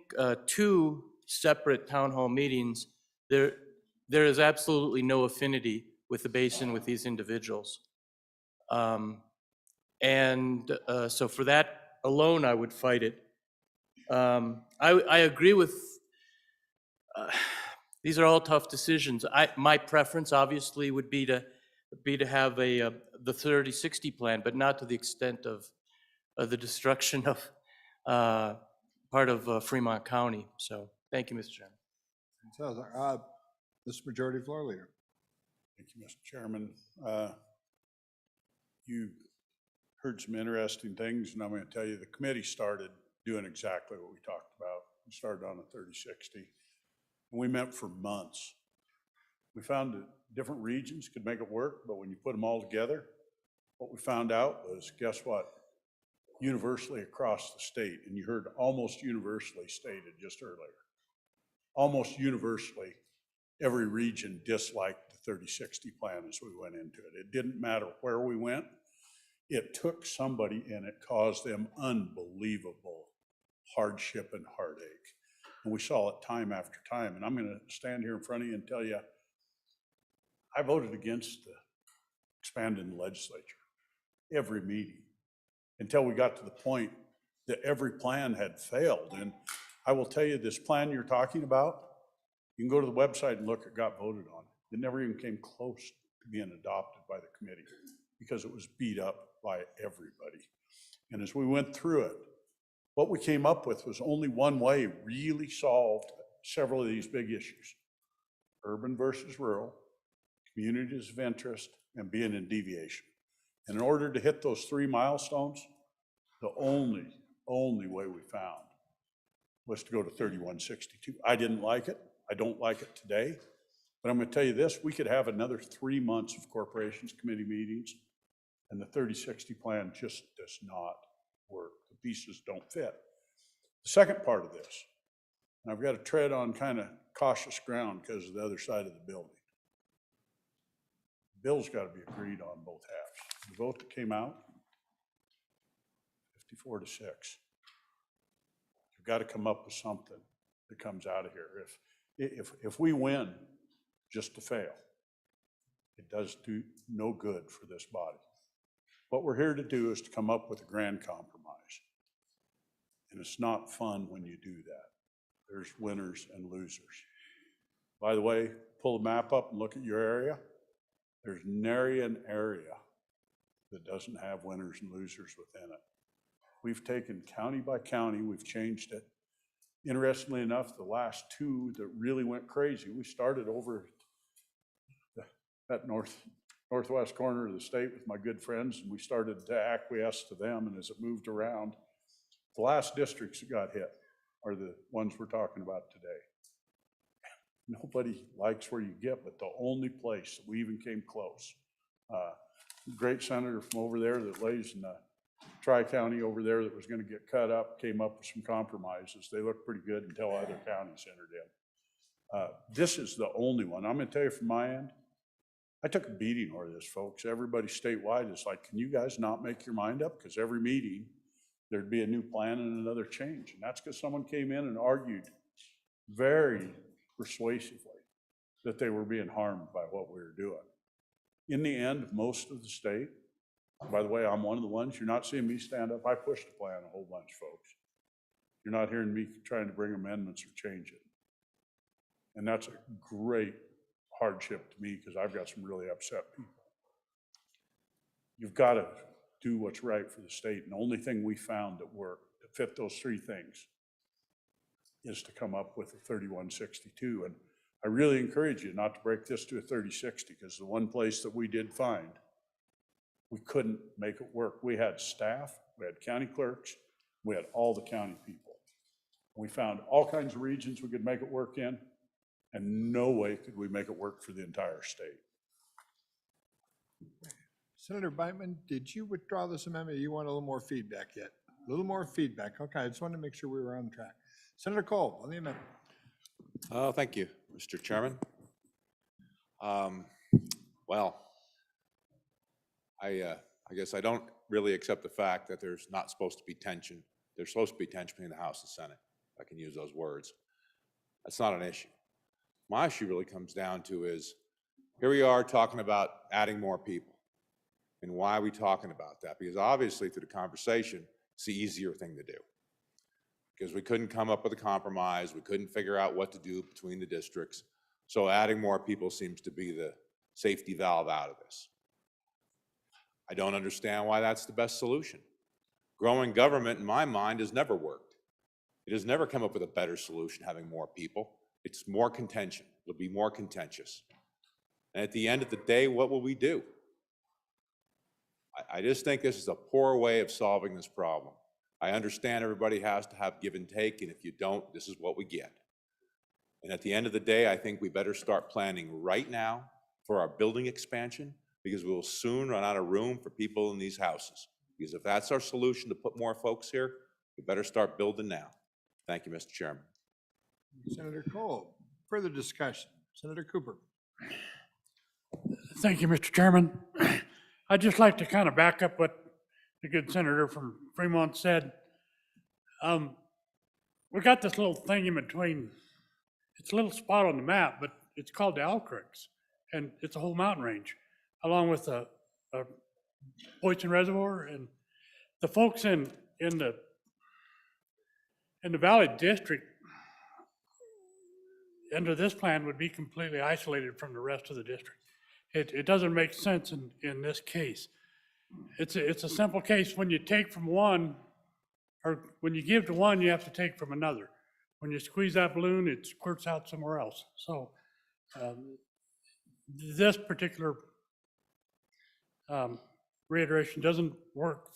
2 separate town hall meetings, there is absolutely no affinity with the basin with these individuals. So for that alone, I would fight it. I agree with, these are all tough decisions. My preference obviously would be to have the 30-60 plan, but not to the extent of the destruction of part of Fremont County. So thank you, Mr. Chairman. Salazar. Mr. Majority Floor Leader. Thank you, Mr. Chairman. You heard some interesting things, and I'm going to tell you the committee started doing exactly what we talked about. We started on a 30-60, and we met for months. We found that different regions could make it work, but when you put them all together, what we found out was, guess what? Universally across the state, and you heard almost universally stated just earlier, almost universally, every region disliked the 30-60 plan as we went into it. It didn't matter where we went. It took somebody and it caused them unbelievable hardship and heartache. And we saw it time after time. And I'm going to stand here in front of you and tell you, I voted against the expanding the legislature every meeting until we got to the point that every plan had failed. And I will tell you, this plan you're talking about, you can go to the website and look, it got voted on. It never even came close to being adopted by the committee because it was beat up by everybody. And as we went through it, what we came up with was only one way really solved several of these big issues: urban versus rural, communities of interest, and being in deviation. And in order to hit those 3 milestones, the only way we found was to go to 3162. I didn't like it. I don't like it today. But I'm going to tell you this, we could have another 3 months of corporations committee meetings, and the 3060 plan just does not work. The pieces don't fit. The second part of this, and I've got to tread on kind of cautious ground because of the other side of the building. The bill's got to be agreed on both halves. The vote that came out, 54-6. You've got to come up with something that comes out of here. If we win just to fail, it does do no good for this body. What we're here to do is to come up with a grand compromise. And it's not fun when you do that. There's winners and losers. By the way, pull the map up and look at your area. There's nary an area that doesn't have winners and losers within it. We've taken county by county, we've changed it. Interestingly enough, the last 2 that really went crazy, we started over that northwest corner of the state with my good friends, and we started to acquiesce to them, and as it moved around, the last districts that got hit are the ones we're talking about today. Nobody likes where you get, but the only place that we even came close, great senator from over there that lays in Tri-County over there that was going to get cut up, came up with some compromises. They looked pretty good until other counties entered in. This is the only one. I'm going to tell you from my end, I took a beating over this, folks. Everybody statewide is like, can you guys not make your mind up? Because every meeting, there'd be a new plan and another change. And that's because someone came in and argued very persuasively that they were being harmed by what we were doing. In the end, most of the state, by the way, I'm one of the ones, you're not seeing me stand up. I pushed the plan a whole bunch, folks. You're not hearing me trying to bring amendments or change it. And that's a great hardship to me because I've got some really upset people. You've got to do what's right for the state. And the only thing we found that worked, that fit those 3 things, is to come up with a 3162. And I really encourage you not to break this to a 3060, because the one place that we did find, we couldn't make it work. We had staff, we had county clerks, we had all the county people. We found all kinds of regions we could make it work in, and no way could we make it work for the entire state. Senator Beitman, did you withdraw this amendment? You want a little more feedback yet? A little more feedback. Okay, I just wanted to make sure we were on track. Senator Cole on the amendment. Thank you, Mr. Chairman. Well, I guess I don't really accept the fact that there's not supposed to be tension. There's supposed to be tension between the House and Senate. If I can use those words. That's not an issue. My issue really comes down to is, here we are talking about adding more people. And why are we talking about that? Because obviously through the conversation, it's the easier thing to do. Because we couldn't come up with a compromise, we couldn't figure out what to do between the districts. So adding more people seems to be the safety valve out of this. I don't understand why that's the best solution. Growing government, in my mind, has never worked. It has never come up with a better solution, having more people. It's more contention. It'll be more contentious. And at the end of the day, what will we do? I just think this is a poor way of solving this problem. I understand everybody has to have give and take, and if you don't, this is what we get. And at the end of the day, I think we better start planning right now for our building expansion, because we will soon run out of room for people in these houses. Because if that's our solution to put more folks here, we better start building now. Thank you, Mr. Chairman. Senator Cole, further discussion. Senator Cooper. Thank you, Mr. Chairman. I'd just like to kind of back up what the good senator from Fremont said. We got this little thing in between. It's a little spot on the map, but it's called the Owl Creeks, and it's a whole mountain range, along with a Boyson Reservoir. And the folks in the Valley District under this plan would be completely isolated from the rest of the district. It doesn't make sense in this case. It's a simple case. When you take from one, or when you give to one, you have to take from another. When you squeeze that balloon, it squirts out somewhere else. So this particular reiteration doesn't work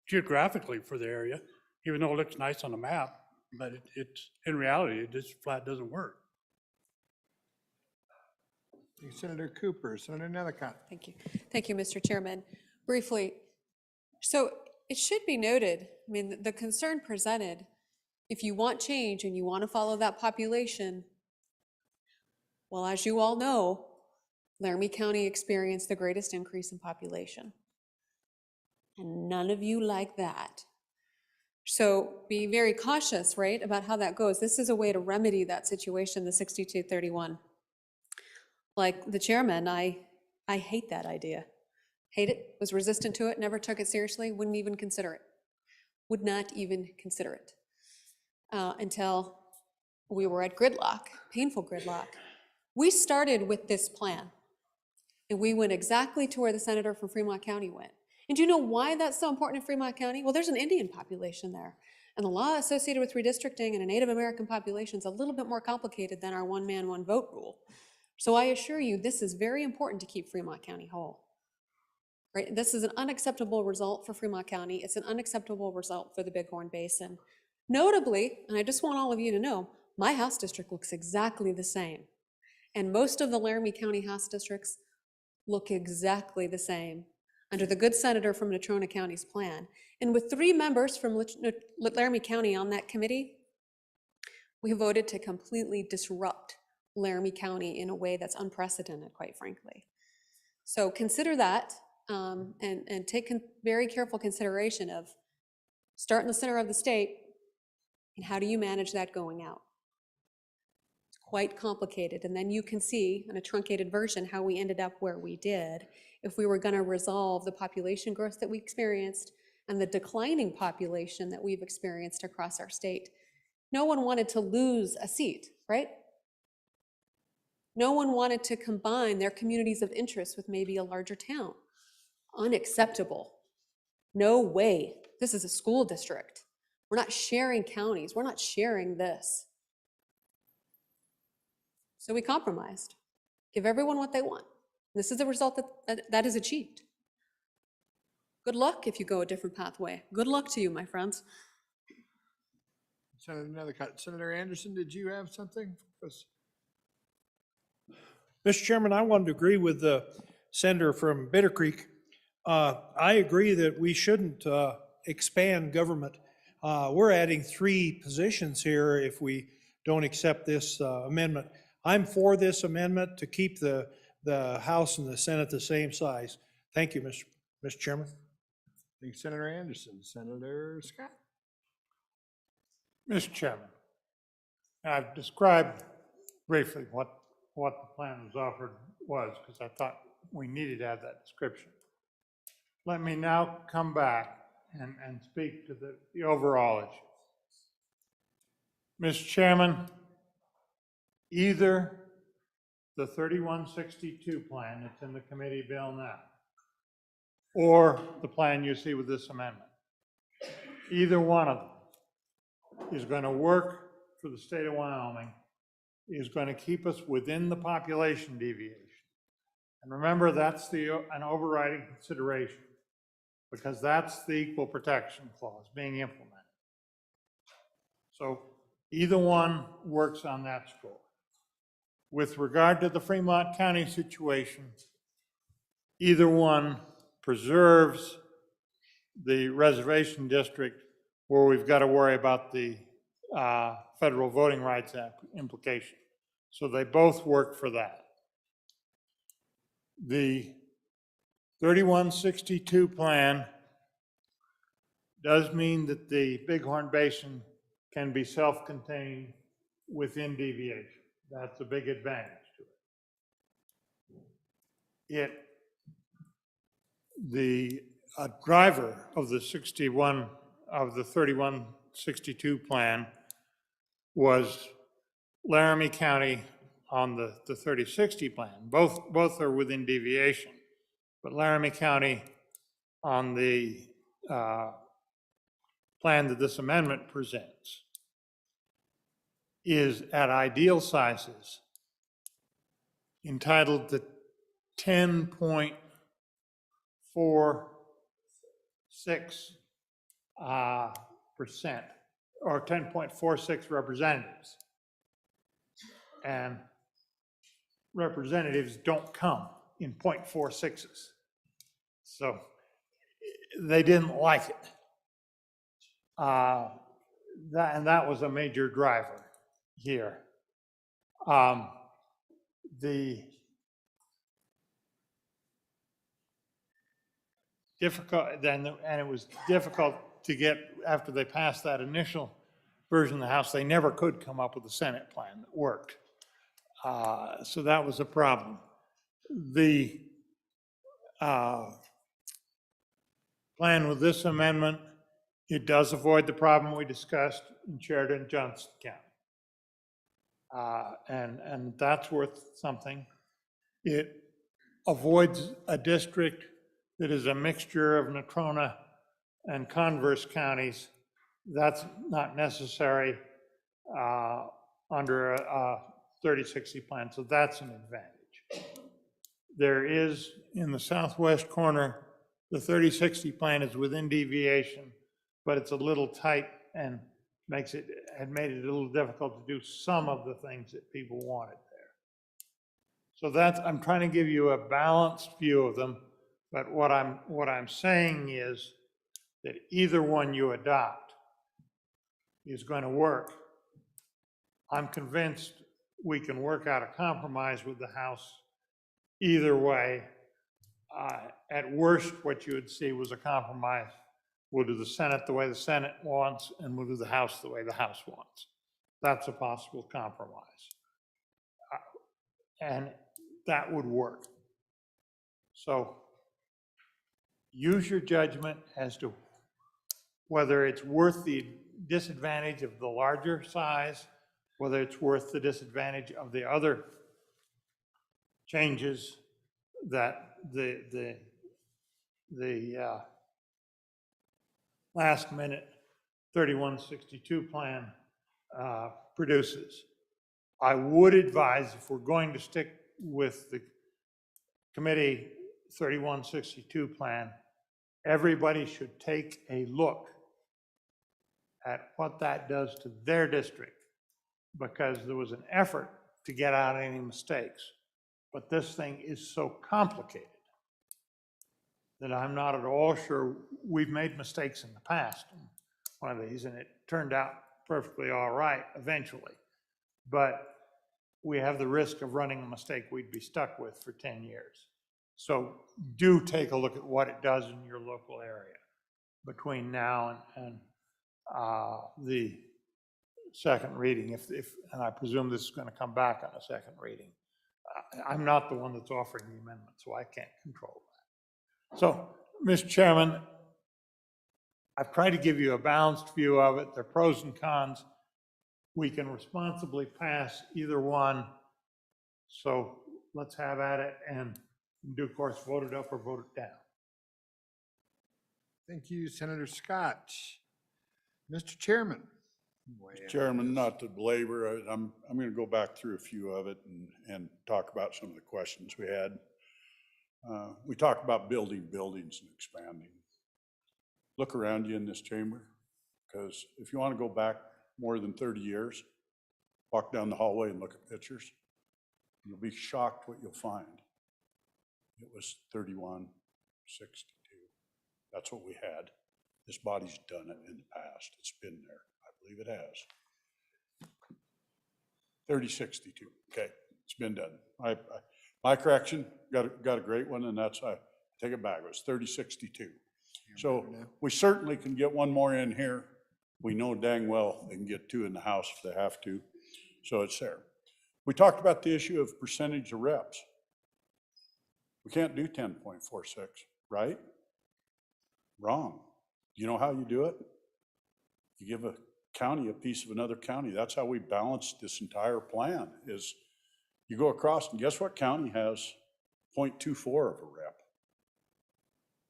geographically for the area, even though it looks nice on the map, but it's in reality, it just flat doesn't work. Senator Cooper, Senator Nethercott. Thank you. Thank you, Mr. Chairman. Briefly, so it should be noted, I mean, the concern presented, if you want change and you want to follow that population, well, as you all know, Laramie County experienced the greatest increase in population. And none of you like that. So be very cautious, right, about how that goes. This is a way to remedy that situation, the 6231. Like the chairman, I hate that idea. Hate it, was resistant to it, never took it seriously, wouldn't even consider it. Would not even consider it until we were at gridlock, painful gridlock. We started with this plan, and we went exactly to where the senator from Fremont County went. And do you know why that's so important in Fremont County? Well, there's an Indian population there, and the law associated with redistricting and a Native American population is a little bit more complicated than our one man, one vote rule. So I assure you, this is very important to keep Fremont County whole. Right? This is an unacceptable result for Fremont County. It's an unacceptable result for the Bighorn Basin. Notably, and I just want all of you to know, my House district looks exactly the same. And most of the Laramie County House districts look exactly the same under the good senator from Natrona County's plan. And with 3 members from Laramie County on that committee, we voted to completely disrupt Laramie County in a way that's unprecedented, quite frankly. So consider that and take very careful consideration of start in the center of the state and how do you manage that going out? It's quite complicated. And then you can see in a truncated version how we ended up where we did if we were going to resolve the population growth that we experienced and the declining population that we've experienced across our state. No one wanted to lose a seat, right? No one wanted to combine their communities of interest with maybe a larger town. Unacceptable. No way. This is a school district. We're not sharing counties. We're not sharing this. So we compromised. Give everyone what they want. This is the result that is achieved. Good luck if you go a different pathway. Good luck to you, my friends. Senator Anderson, did you have something? Mr. Chairman, I wanted to agree with the senator from Bitter Creek. I agree that we shouldn't expand government. We're adding 3 positions here if we don't accept this amendment. I'm for this amendment to keep the House and the Senate the same size. Thank you, Mr. Chairman. Thank you, Senator Anderson. Senator Scott. Mr. Chairman, I've described briefly what the plan was offered was, because I thought we needed to have that description. Let me now come back and speak to the overall issue. Mr. Chairman, either the 3162 plan that's in the committee bill now, or the plan you see with this amendment, either one of them is going to work for the state of Wyoming, is going to keep us within the population deviation. And remember, that's an overriding consideration, because that's the equal protection clause being implemented. So either one works on that score. With regard to the Fremont County situation, either one preserves the reservation district where we've got to worry about the federal voting rights implication. So they both work for that. The 3162 plan does mean that the Bighorn Basin can be self-contained within deviation. That's a big advantage to it. The driver of the 3162 plan was Laramie County on the 3060 plan. Both are within deviation, but Laramie County on the plan that this amendment presents is at ideal sizes, entitled to 10.46% or 10.46 representatives. And representatives don't come in 0.46s. So they didn't like it. And that was a major driver here. The and it was difficult to get, after they passed that initial version of the House, they never could come up with a Senate plan that worked. So that was a problem. The plan with this amendment, it does avoid the problem we discussed in Sheridan and Johnson County. And that's worth something. It avoids a district that is a mixture of Natrona and Converse counties. That's not necessary under a 3060 plan, so that's an advantage. There is, in the southwest corner, the 3060 plan is within deviation, but it's a little tight and had made it a little difficult to do some of the things that people wanted there. So I'm trying to give you a balanced view of them, but what I'm saying is that either one you adopt is going to work. I'm convinced we can work out a compromise with the House either way. At worst, what you would see was a compromise. We'll do the Senate the way the Senate wants, and we'll do the House the way the House wants. That's a possible compromise. And that would work. So use your judgment as to whether it's worth the disadvantage of the larger size, whether it's worth the disadvantage of the other changes that the last minute 3162 plan produces. I would advise, if we're going to stick with the committee 3162 plan, everybody should take a look at what that does to their district, because there was an effort to get out any mistakes. But this thing is so complicated that I'm not at all sure. We've made mistakes in the past, one of these, and it turned out perfectly all right eventually. But we have the risk of running a mistake we'd be stuck with for 10 years. So do take a look at what it does in your local area between now and the second reading, and I presume this is going to come back on a second reading. I'm not the one that's offering the amendment, so I can't control that. So, Mr. Chairman, I've tried to give you a balanced view of it. There are pros and cons. We can responsibly pass either one. So let's have at it, and in due course, vote it up or vote it down. Thank you, Senator Scott. Mr. Chairman. Chairman, not to belabor, I'm going to go back through a few of it and talk about some of the questions we had. We talked about building buildings and expanding. Look around you in this chamber, because if you want to go back more than 30 years, walk down the hallway and look at pictures. You'll be shocked what you'll find. It was 3162. That's what we had. This body's done it in the past. It's been there. I believe it has. 3062. Okay, it's been done. My correction, got a great one, and that's, I take it back. It was 3062. So we certainly can get one more in here. We know dang well they can get two in the House if they have to. So it's there. We talked about the issue of percentage of reps. We can't do 10.46, right? Wrong. You know how you do it? You give a county a piece of another county. That's how we balance this entire plan, is you go across, and guess what county has 0.24 of a rep?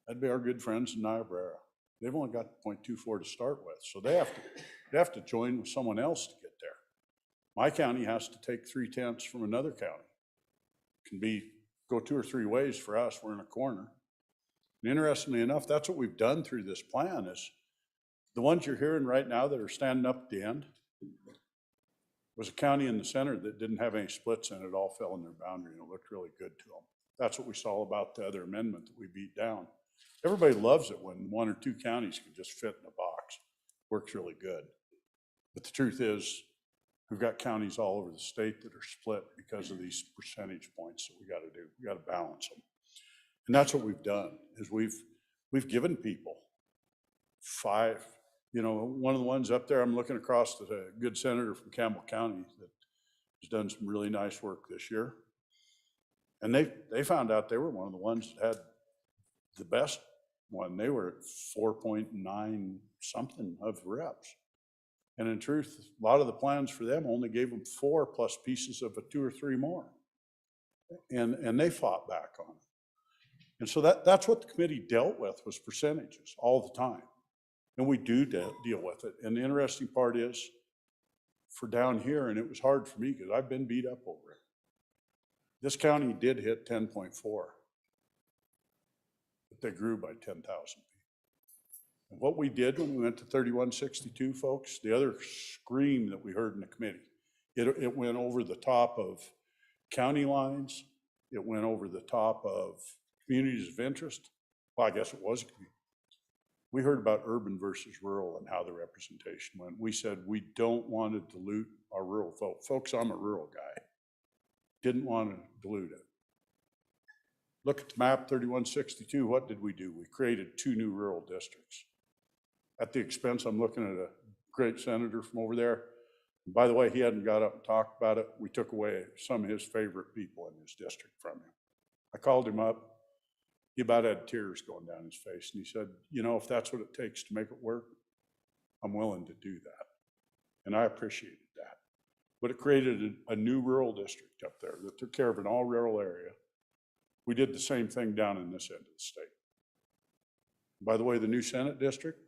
That'd be our good friends in Niobrara. They've only got 0.24 to start with, so they have to join with someone else to get there. My county has to take 3/10 from another county. It can go 2 or 3 ways for us. We're in a corner. And interestingly enough, that's what we've done through this plan, is the ones you're hearing right now that are standing up at the end was a county in the center that didn't have any splits in it. It all fell in their boundary, and it looked really good to them. That's what we saw about the other amendment that we beat down. Everybody loves it when 1 or 2 counties can just fit in a box. Works really good. But the truth is, we've got counties all over the state that are split because of these percentage points that we got to do. We got to balance them. And that's what we've done, is we've given people 5. You know, one of the ones up there, I'm looking across at a good senator from Campbell County that has done some really nice work this year. And they found out they were one of the ones that had the best one. They were at 4.9 something of reps. And in truth, a lot of the plans for them only gave them 4 plus pieces of a 2 or 3 more. And they fought back on it. And so that's what the committee dealt with, was percentages all the time. And we do deal with it. And the interesting part is, for down here, and it was hard for me because I've been beat up over it, this county did hit 10.4, but they grew by 10,000 people. And what we did when we went to 3162, folks, the other scream that we heard in the committee, it went over the top of county lines. It went over the top of communities of interest. Well, I guess it was a community. We heard about urban versus rural and how the representation went. We said we don't want to dilute our rural vote. Folks, I'm a rural guy. Didn't want to dilute it. Look at the map 3162. What did we do? We created 2 new rural districts. At the expense, I'm looking at a great senator from over there. And by the way, he hadn't got up and talked about it. We took away some of his favorite people in his district from him. I called him up. He about had tears going down his face. And he said, you know, if that's what it takes to make it work, I'm willing to do that. And I appreciated that. But it created a new rural district up there that took care of an all rural area. We did the same thing down in this end of the state. By the way, the new Senate district,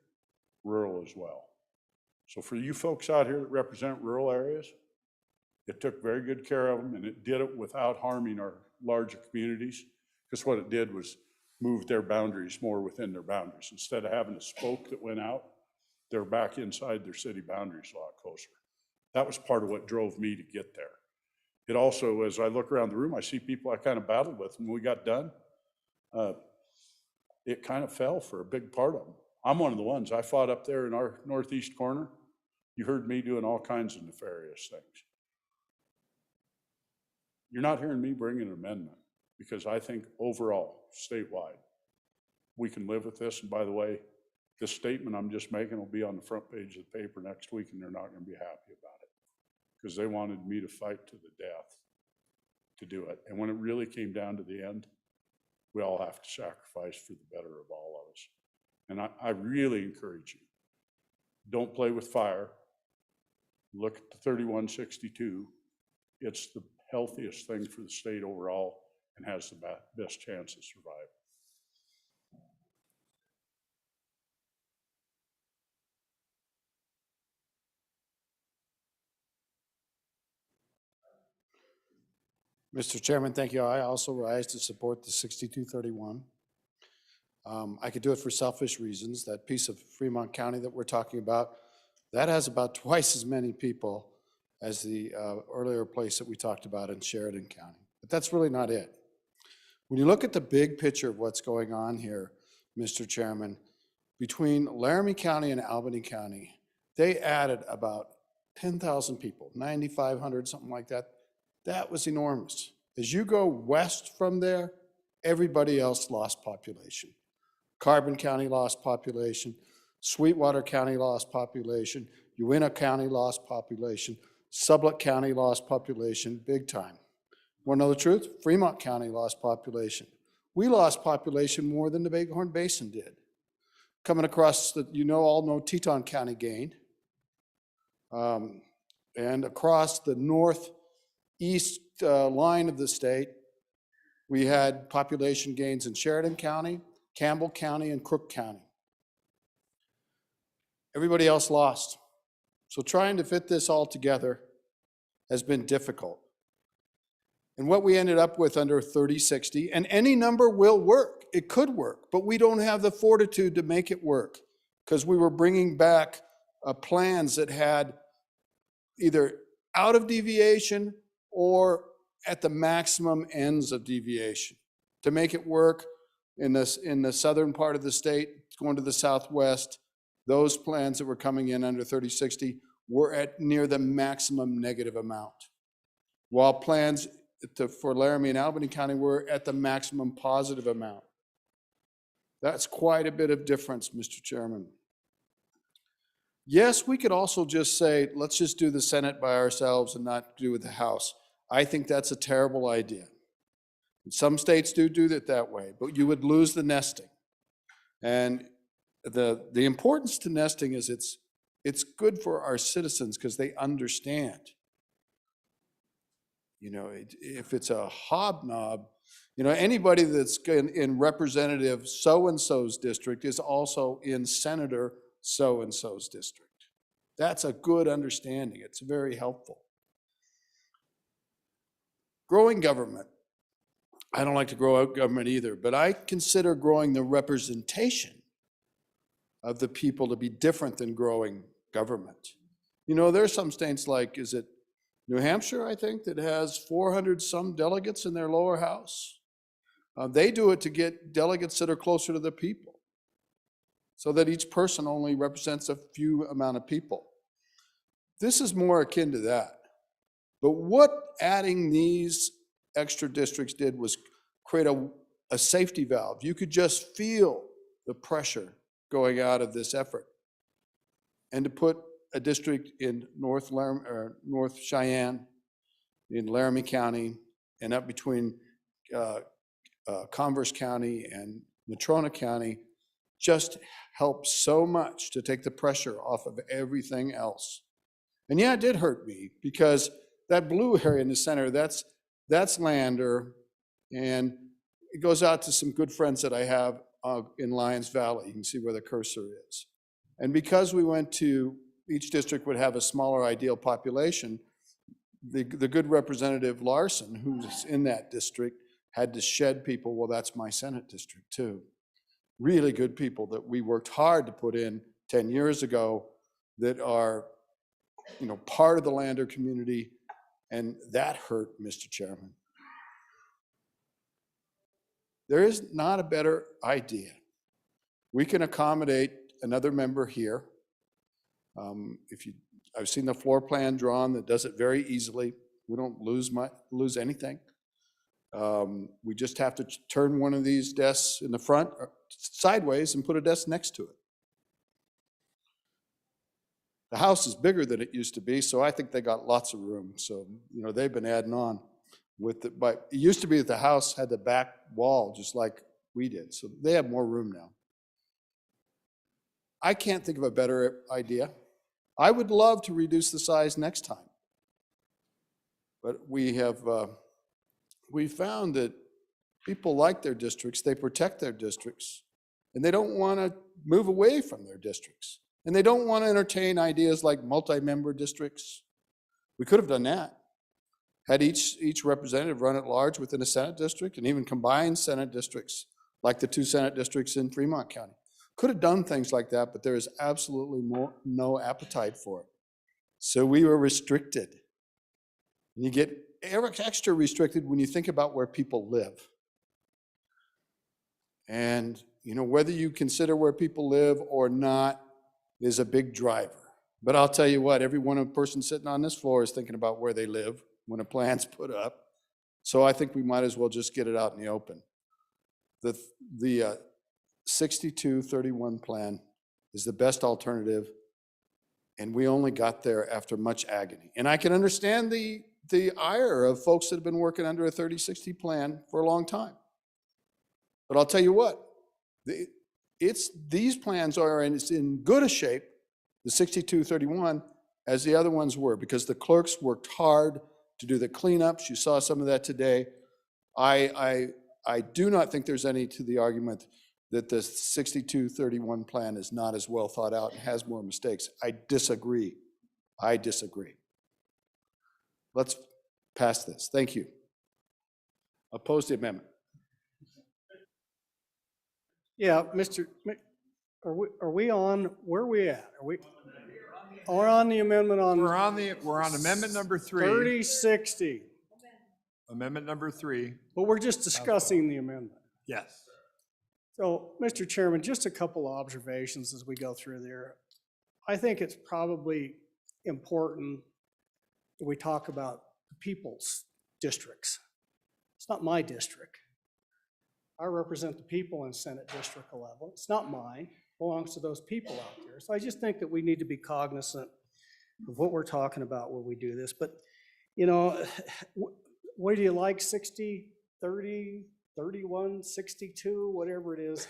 rural as well. So for you folks out here that represent rural areas, it took very good care of them, and it did it without harming our larger communities, because what it did was move their boundaries more within their boundaries. Instead of having a spoke that went out, they're back inside their city boundaries a lot closer. That was part of what drove me to get there. It also, as I look around the room, I see people I kind of battled with when we got done. It kind of fell for a big part of them. I'm one of the ones. I fought up there in our northeast corner. You heard me doing all kinds of nefarious things. You're not hearing me bring an amendment, because I think overall, statewide, we can live with this. And by the way, this statement I'm just making will be on the front page of the paper next week, and they're not going to be happy about it, because they wanted me to fight to the death to do it. And when it really came down to the end, we all have to sacrifice for the better of all of us. And I really encourage you, don't play with fire. Look at the 3162. It's the healthiest thing for the state overall and has the best chance of survival. Mr. Chairman, thank you. I also rise to support the 6231. I could do it for selfish reasons. That piece of Fremont County that we're talking about, that has about twice as many people as the earlier place that we talked about in Sheridan County. But that's really not it. When you look at the big picture of what's going on here, Mr. Chairman, between Laramie County and Albany County, they added about 10,000 people, 9,500, something like that. That was enormous. As you go west from there, everybody else lost population. Carbon County lost population. Sweetwater County lost population. Uintah County lost population. Sublette County lost population big time. Want to know the truth? Fremont County lost population. We lost population more than the Bighorn Basin did. Coming across, all know Teton County gained. And across the northeast line of the state, we had population gains in Sheridan County, Campbell County, and Crook County. Everybody else lost. So trying to fit this all together has been difficult. And what we ended up with under 3060, and any number will work. It could work, but we don't have the fortitude to make it work, because we were bringing back plans that had either out of deviation or at the maximum ends of deviation. To make it work in the southern part of the state, going to the southwest, those plans that were coming in under 3060 were at near the maximum negative amount, while plans for Laramie and Albany County were at the maximum positive amount. That's quite a bit of difference, Mr. Chairman. Yes, we could also just say, let's just do the Senate by ourselves and not do with the House. I think that's a terrible idea. Some states do it that way, but you would lose the nesting. And the importance to nesting is it's good for our citizens because they understand. If it's a hobnob, anybody that's in Representative so-and-so's district is also in Senator so-and-so's district. That's a good understanding. It's very helpful. Growing government. I don't like to grow out government either, but I consider growing the representation of the people to be different than growing government. There's some states like, is it New Hampshire, I think, that has 400 some delegates in their lower house. They do it to get delegates that are closer to the people, so that each person only represents a few amount of people. This is more akin to that. But what adding these extra districts did was create a safety valve. You could just feel the pressure going out of this effort. And to put a district in North Cheyenne, in Laramie County, and up between Converse County and Natrona County just helped so much to take the pressure off of everything else. And yeah, it did hurt me, because that blue area in the center, that's Lander, and it goes out to some good friends that I have in Lyons Valley. You can see where the cursor is. And because we went to each district would have a smaller ideal population, the good Representative Larson, who's in that district, had to shed people. Well, that's my Senate district too. Really good people that we worked hard to put in 10 years ago that are, part of the Lander community, and that hurt, Mr. Chairman. There is not a better idea. We can accommodate another member here. I've seen the floor plan drawn that does it very easily. We don't lose anything. We just have to turn one of these desks in the front sideways and put a desk next to it. The house is bigger than it used to be, so I think they got lots of room. So, they've been adding on with it. But it used to be that the house had the back wall just like we did. So they have more room now. I can't think of a better idea. I would love to reduce the size next time. But we found that people like their districts, they protect their districts, and they don't want to move away from their districts. And they don't want to entertain ideas like multi-member districts. We could have done that. Had each representative run at large within a Senate district, and even combined Senate districts, like the 2 Senate districts in Fremont County. Could have done things like that, but there is absolutely no appetite for it. So we were restricted. And you get extra restricted when you think about where people live. And, whether you consider where people live or not is a big driver. But I'll tell you what, every one person sitting on this floor is thinking about where they live when a plan's put up. So I think we might as well just get it out in the open. The 6231 plan is the best alternative, and we only got there after much agony. And I can understand the ire of folks that have been working under a 3060 plan for a long time. But I'll tell you what, these plans are in good a shape, the 6231, as the other ones were, because the clerks worked hard to do the cleanups. You saw some of that today. I do not think there's any to the argument that the 6231 plan is not as well thought out and has more mistakes. I disagree. Let's pass this. Thank you. Oppose the amendment. Yeah, are we on, where are we at? We're on the amendment on. We're on amendment number 3. 3060. Amendment number 3. But we're just discussing the amendment. Yes. So, Mr. Chairman, just a couple of observations as we go through there. I think it's probably important that we talk about the people's districts. It's not my district. I represent the people in Senate District 11. It's not mine. It belongs to those people out there. So I just think that we need to be cognizant of what we're talking about when we do this. But, what do you like, 60, 30, 31, 62, whatever it is?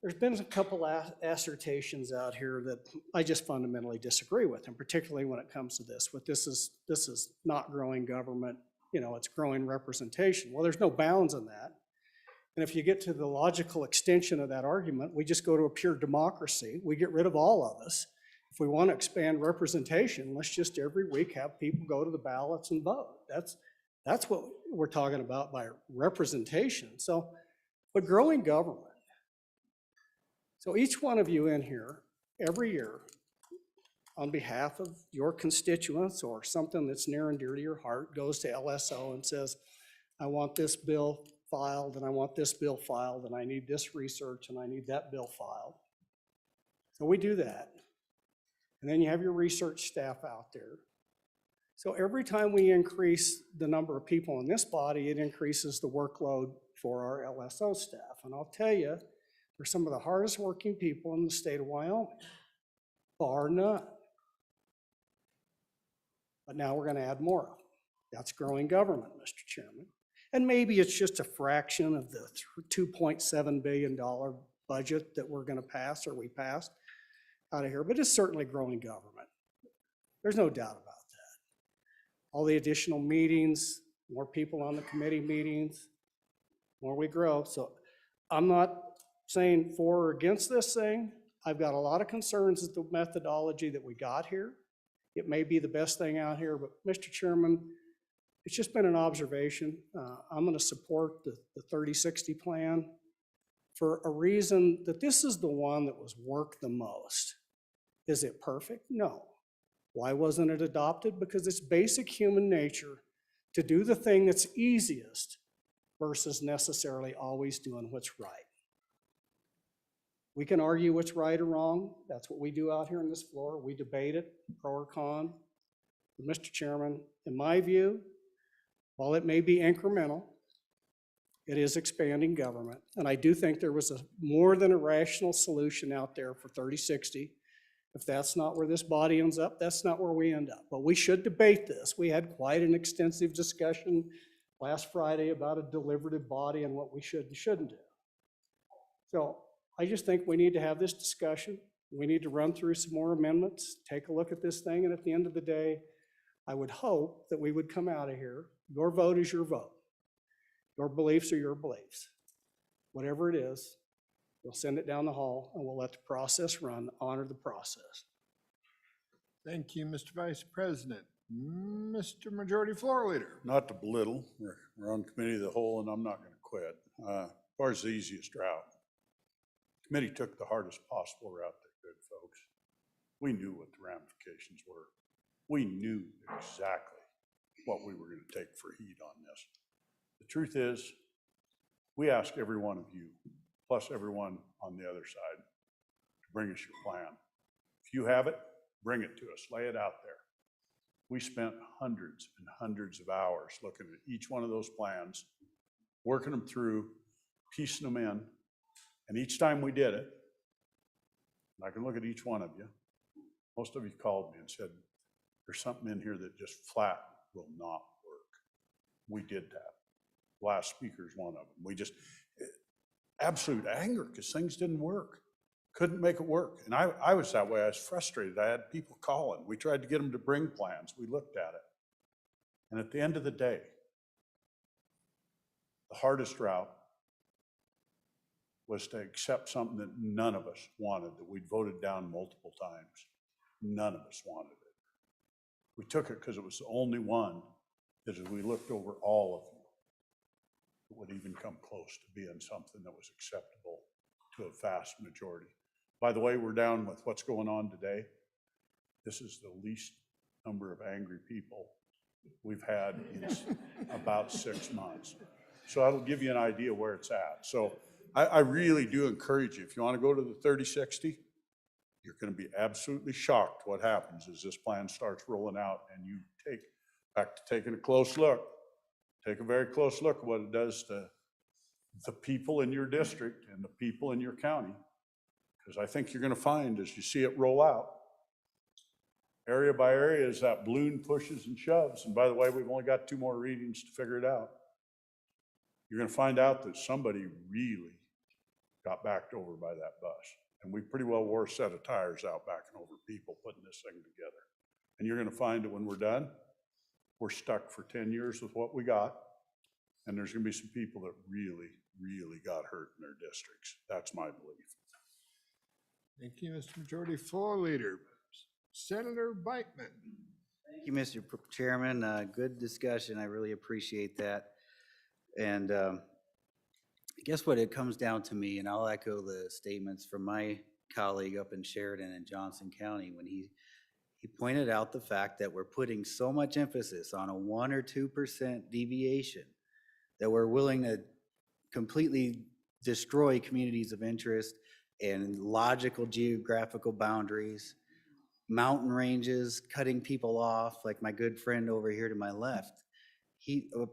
There's been a couple assertions out here that I just fundamentally disagree with, and particularly when it comes to this. But this is not growing government, it's growing representation. Well, there's no bounds in that. And if you get to the logical extension of that argument, we just go to a pure democracy. We get rid of all of us. If we want to expand representation, let's just every week have people go to the ballots and vote. That's what we're talking about by representation. So, but growing government. So each one of you in here, every year, on behalf of your constituents or something that's near and dear to your heart, goes to LSO and says, I want this bill filed, and I want this bill filed, and I need this research, and I need that bill filed. So we do that. And then you have your research staff out there. So every time we increase the number of people in this body, it increases the workload for our LSO staff. And I'll tell you, they're some of the hardest working people in the state of Wyoming, bar none. But now we're going to add more of them. That's growing government, Mr. Chairman. And maybe it's just a fraction of the $2.7 billion budget that we're going to pass, or we passed out of here, but it's certainly growing government. There's no doubt about that. All the additional meetings, more people on the committee meetings, more we grow. So I'm not saying for or against this thing. I've got a lot of concerns with the methodology that we got here. It may be the best thing out here, but Mr. Chairman, it's just been an observation. I'm going to support the 3060 plan for a reason that this is the one that was worked the most. Is it perfect? No. Why wasn't it adopted? Because it's basic human nature to do the thing that's easiest versus necessarily always doing what's right. We can argue what's right or wrong. That's what we do out here on this floor. We debate it, pro or con. But Mr. Chairman, in my view, while it may be incremental, it is expanding government. And I do think there was a more than a rational solution out there for 3060. If that's not where this body ends up, that's not where we end up. But we should debate this. We had quite an extensive discussion last Friday about a deliberative body and what we should and shouldn't do. So I just think we need to have this discussion. We need to run through some more amendments, take a look at this thing, and at the end of the day, I would hope that we would come out of here. Your vote is your vote. Your beliefs are your beliefs. Whatever it is, we'll send it down the hall and we'll let the process run, honor the process. Thank you, Mr. Vice President. Mr. Majority Floor Leader. Not to belittle, we're on committee of the whole and I'm not gonna quit. As far as the easiest route, committee took the hardest possible route they could, folks. We knew what the ramifications were. We knew exactly what we were gonna take for heat on this. The truth is, we ask every one of you, plus everyone on the other side, to bring us your plan. If you have it, bring it to us, lay it out there. We spent hundreds and hundreds of hours looking at each one of those plans, working them through, piecing them in, and each time we did it, and I can look at each one of you, most of you called me and said, there's something in here that just flat will not work. We did that. Last speaker's one of them. We just, absolute anger because things didn't work. Couldn't make it work. And I was that way. I was frustrated. I had people calling. We tried to get them to bring plans. We looked at it. And at the end of the day, the hardest route was to accept something that none of us wanted, that we'd voted down multiple times. None of us wanted it. We took it because it was the only one that, as we looked over all of them, it would even come close to being something that was acceptable to a vast majority. By the way, we're down with what's going on today. This is the least number of angry people we've had in about 6 months. So that'll give you an idea where it's at. So I really do encourage you, if you want to go to the 3060, you're going to be absolutely shocked what happens as this plan starts rolling out and you take back to taking a close look. Take a very close look at what it does to the people in your district and the people in your county. Because I think you're going to find as you see it roll out, area by area, as that balloon pushes and shoves. And by the way, we've only got 2 more readings to figure it out. You're going to find out that somebody really got backed over by that bus. And we pretty well wore a set of tires out backing over people putting this thing together. And you're going to find that when we're done, we're stuck for 10 years with what we got. And there's going to be some people that really, really got hurt in their districts. That's my belief. Thank you, Mr. Majority Floor Leader. Senator Beitman. Thank you, Mr. Chairman. Good discussion. I really appreciate that. And I guess what it comes down to me, and I'll echo the statements from my colleague up in Sheridan and Johnson County when he pointed out the fact that we're putting so much emphasis on a 1 or 2% deviation that we're willing to completely destroy communities of interest and logical geographical boundaries, mountain ranges, cutting people off, like my good friend over here to my left.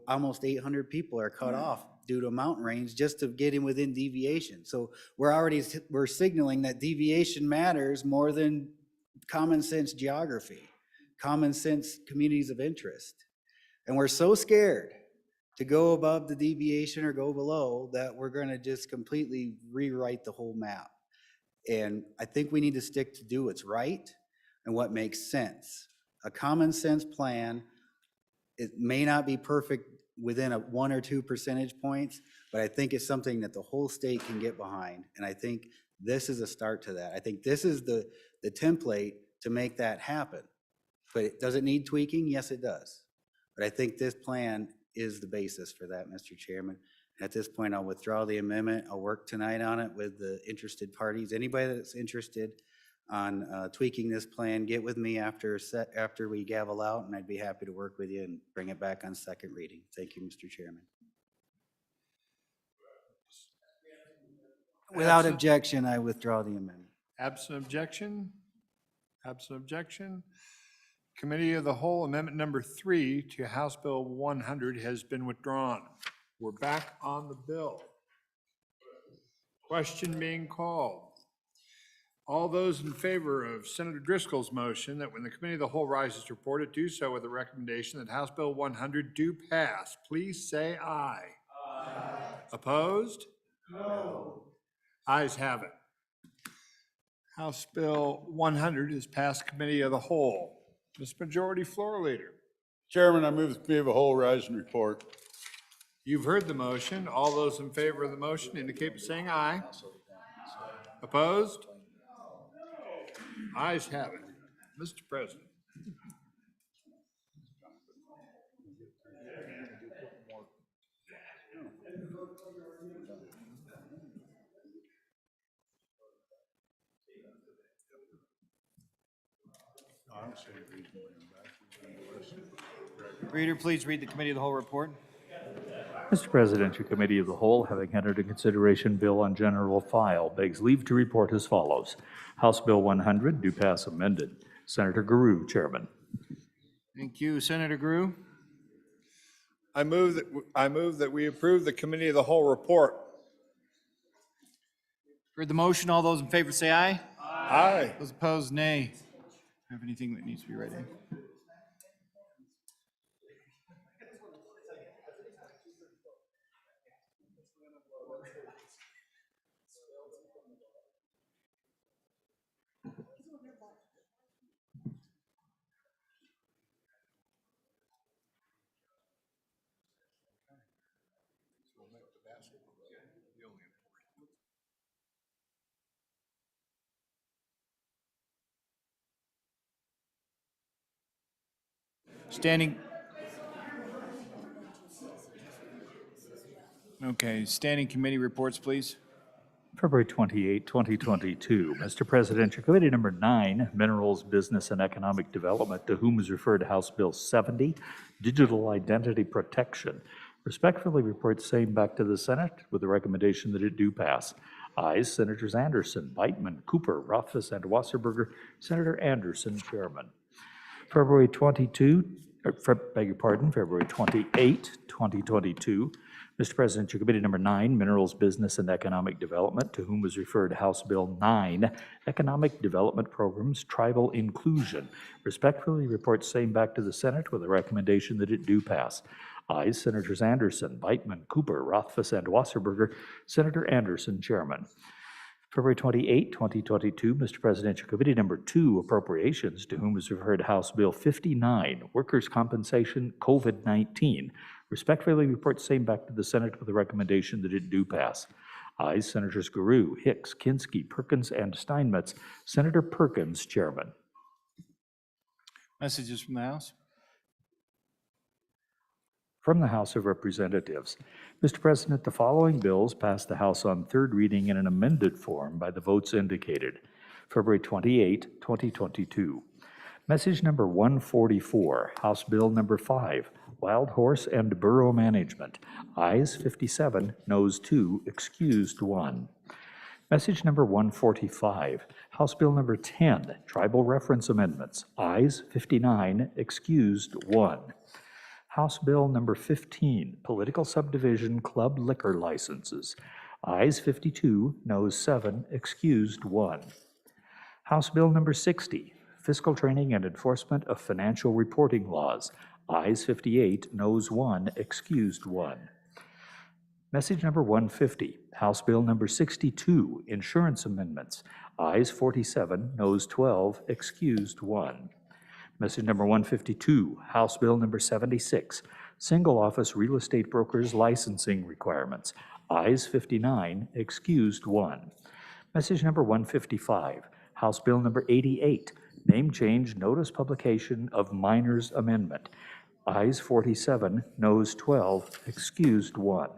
Almost 800 people are cut off due to a mountain range just to get in within deviation. So we're signaling that deviation matters more than common sense geography, common sense communities of interest. And we're so scared to go above the deviation or go below that we're going to just completely rewrite the whole map. And I think we need to stick to do what's right and what makes sense. A common sense plan, it may not be perfect within a 1 or 2 percentage points, but I think it's something that the whole state can get behind. And I think this is a start to that. I think this is the template to make that happen. But does it need tweaking? Yes, it does. But I think this plan is the basis for that, Mr. Chairman. At this point, I'll withdraw the amendment. I'll work tonight on it with the interested parties. Anybody that's interested on tweaking this plan, get with me after we gavel out, and I'd be happy to work with you and bring it back on second reading. Thank you, Mr. Chairman. Without objection, I withdraw the amendment. Absent objection? Absent objection? Committee of the Whole, Amendment number 3 to House Bill 100 has been withdrawn. We're back on the bill. Question being called. All those in favor of Senator Driscoll's motion that when the Committee of the Whole rises to report it, do so with the recommendation that House Bill 100 do pass, please say aye. Aye. Opposed? No. Ayes have it. House Bill 100 is passed Committee of the Whole. Mr. Majority Floor Leader. Chairman, I move the Committee of the Whole rise and report. You've heard the motion. All those in favor of the motion indicate by saying aye. Opposed? Ayes have it. Mr. President. Reader, please read the Committee of the Whole report. Mr. President, your Committee of the Whole, having entered into consideration bill on general file, begs leave to report as follows. House Bill 100, do pass amended. Senator Guru, Chairman. Thank you. Senator Grew. I move that we approve the Committee of the Whole report. Heard the motion. All those in favor say aye. Aye. Those opposed, nay. Have anything that needs to be read in? Standing. Okay, standing committee reports, please. February 28, 2022. Mr. President, your Committee number 9, Minerals, Business, and Economic Development, to whom is referred House Bill 70, Digital Identity Protection, respectfully reports same back to the Senate with the recommendation that it do pass. Ayes, Senators Anderson, Beitman, Cooper, Rothfuss, and Wasserberger. Senator Anderson, Chairman. February 28, 2022. Mr. President, your Committee number 9, Minerals, Business, and Economic Development, to whom was referred House Bill 9, Economic Development Programs, Tribal Inclusion, respectfully reports same back to the Senate with a recommendation that it do pass. Ayes, Senators Anderson, Beitman, Cooper, Rothfuss, and Wasserberger. Senator Anderson, Chairman. February 28, 2022, Mr. President, your Committee number 2, Appropriations, to whom was referred House Bill 59, Workers' Compensation, COVID-19, respectfully reports same back to the Senate with a recommendation that it do pass. Ayes, Senators Guru, Hicks, Kinski, Perkins, and Steinmetz. Senator Perkins, Chairman. Messages from the House. From the House of Representatives. Mr. President, the following bills passed the House on third reading in an amended form by the votes indicated. February 28, 2022. Message number 144, House Bill number 5, Wild Horse and Burro Management. Ayes 57, noes 2, excused 1. Message number 145, House Bill number 10, Tribal Reference Amendments. Ayes 59, excused 1. House Bill number 15, Political Subdivision Club Liquor Licenses. Ayes 52, noes 7, excused 1. House Bill number 60, Fiscal Training and Enforcement of Financial Reporting Laws. Ayes 58, noes 1, excused 1. Message number 150, House Bill number 62, Insurance Amendments. Ayes 47, noes 12, excused 1. Message number 152, House Bill number 76, Single Office Real Estate Brokers Licensing Requirements. Ayes 59, excused 1. Message number 155, House Bill number 88, name change notice publication of minors amendment. Ayes 47, noes 12, excused 1.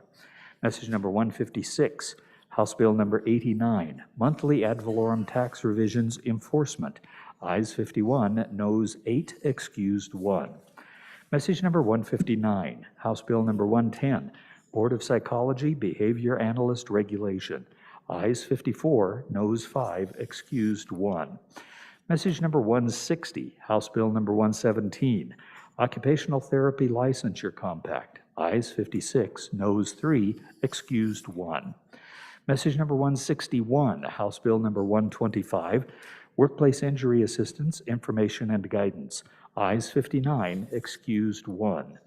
Message number 156, House Bill number 89, monthly ad valorem tax revisions enforcement. Ayes 51, noes 8, excused 1. Message number 159, House Bill number 110, Board of Psychology Behavior Analyst Regulation. Ayes 54, noes 5, excused 1. Message number 160, House Bill number 117, Occupational Therapy Licensure Compact. Ayes 56, noes 3, excused 1. Message number 161, House Bill number 125, Workplace Injury Assistance, Information and Guidance. Ayes 59, excused 1.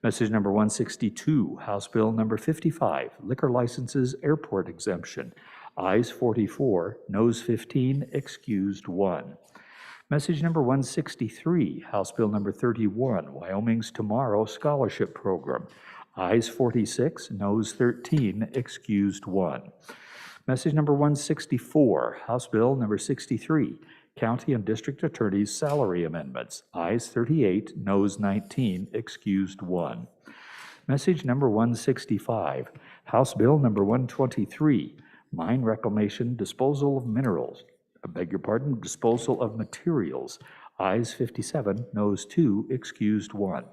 Message number 162, House Bill number 55, Liquor Licenses Airport Exemption. Ayes 44, noes 15, excused 1. Message number 163, House Bill number 31, Wyoming's Tomorrow Scholarship Program. Ayes 46, noes 13, excused 1. Message number 164, House Bill number 63, County and District Attorneys Salary Amendments. Ayes 38, noes 19, excused 1. Message number 165, House Bill number 123, Mine Reclamation Disposal of Minerals. Disposal of Materials. Ayes 57, noes 2, excused 1.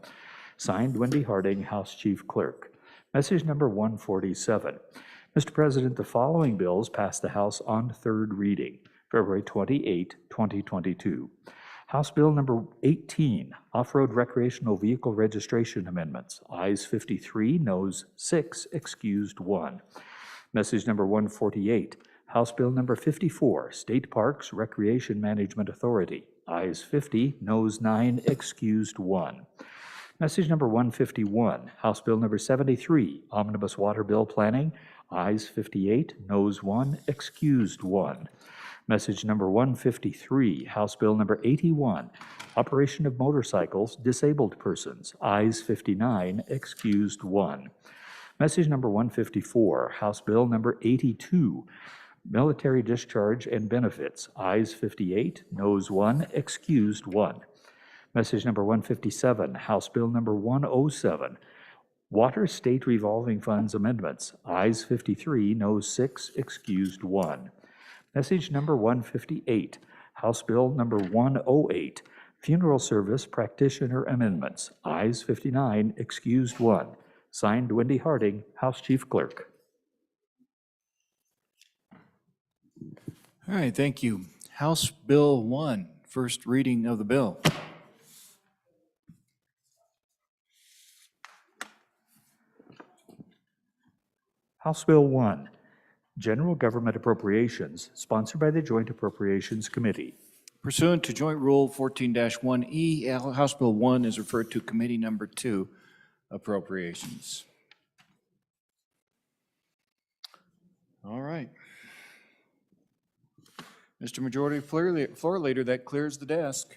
Signed, Wendy Harding, House Chief Clerk. Message number 147. Mr. President, the following bills passed the House on third reading, February 28, 2022. House Bill number 18, Off-Road Recreational Vehicle Registration Amendments. Ayes 53, noes 6, excused 1. Message number 148, House Bill number 54, State Parks Recreation Management Authority. Ayes 50, noes 9, excused 1. Message number 151, House Bill number 73, Omnibus Water Bill Planning. Ayes 58, noes 1, excused 1. Message number 153, House Bill number 81, Operation of Motorcycles, Disabled Persons. Ayes 59, excused 1. Message number 154, House Bill number 82, Military Discharge and Benefits. Ayes 58, noes 1, excused 1. Message number 157, House Bill number 107, Water State Revolving Funds Amendments. Ayes 53, noes 6, excused 1. Message number 158, House Bill number 108, Funeral Service Practitioner Amendments. Ayes 59, excused 1. Signed, Wendy Harding, House Chief Clerk. All right, thank you. House Bill 1, first reading of the bill. House Bill 1, General Government Appropriations, sponsored by the Joint Appropriations Committee. Pursuant to Joint Rule 14-1E, House Bill 1 is referred to Committee Number 2, Appropriations. All right. Mr. Majority Floor Leader, that clears the desk.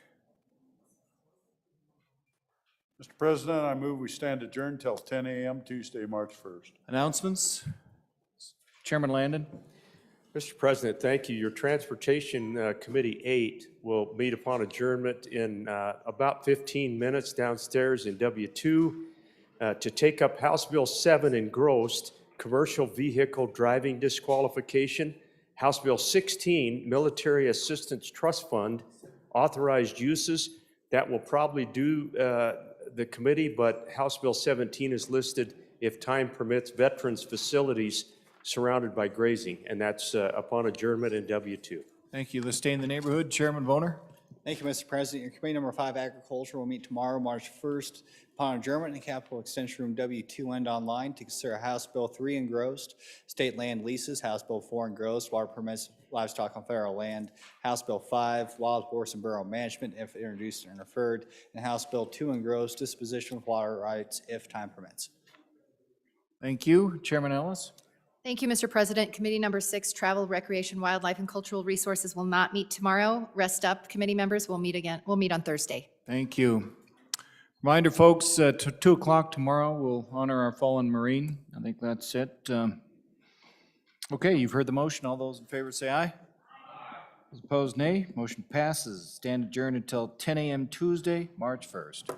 Mr. President, I move we stand adjourned till 10 a.m. Tuesday, March 1st. Announcements? Chairman Landon? Mr. President, thank you. Your Transportation Committee 8 will meet upon adjournment in about 15 minutes downstairs in W2 to take up House Bill 7 engrossed, Commercial Vehicle Driving Disqualification, House Bill 16, Military Assistance Trust Fund, authorized uses. That will probably do the committee, but House Bill 17 is listed, if time permits, veterans facilities surrounded by grazing, and that's upon adjournment in W2. Thank you. Let's stay in the neighborhood. Chairman Boner? Thank you, Mr. President. Your Committee Number 5, Agriculture, will meet tomorrow, March 1st, upon adjournment in Capitol Extension Room W2 and online to consider House Bill 3 engrossed, State Land Leases, House Bill 4 engrossed, Water Permits, Livestock on Federal Land, House Bill 5, Wild Horse and Burrow Management, if introduced and referred, and House Bill 2 engrossed, Disposition of Water Rights, if time permits. Thank you. Chairman Ellis? Thank you, Mr. President. Committee Number 6, Travel, Recreation, Wildlife, and Cultural Resources will not meet tomorrow. Rest up, committee members. We'll meet on Thursday. Thank you. Reminder, folks, 2 o'clock tomorrow, we'll honor our fallen Marine. I think that's it. Okay, you've heard the motion. All those in favor say aye. Those opposed, nay. Motion passes. Stand adjourned until 10 a.m. Tuesday, March 1st.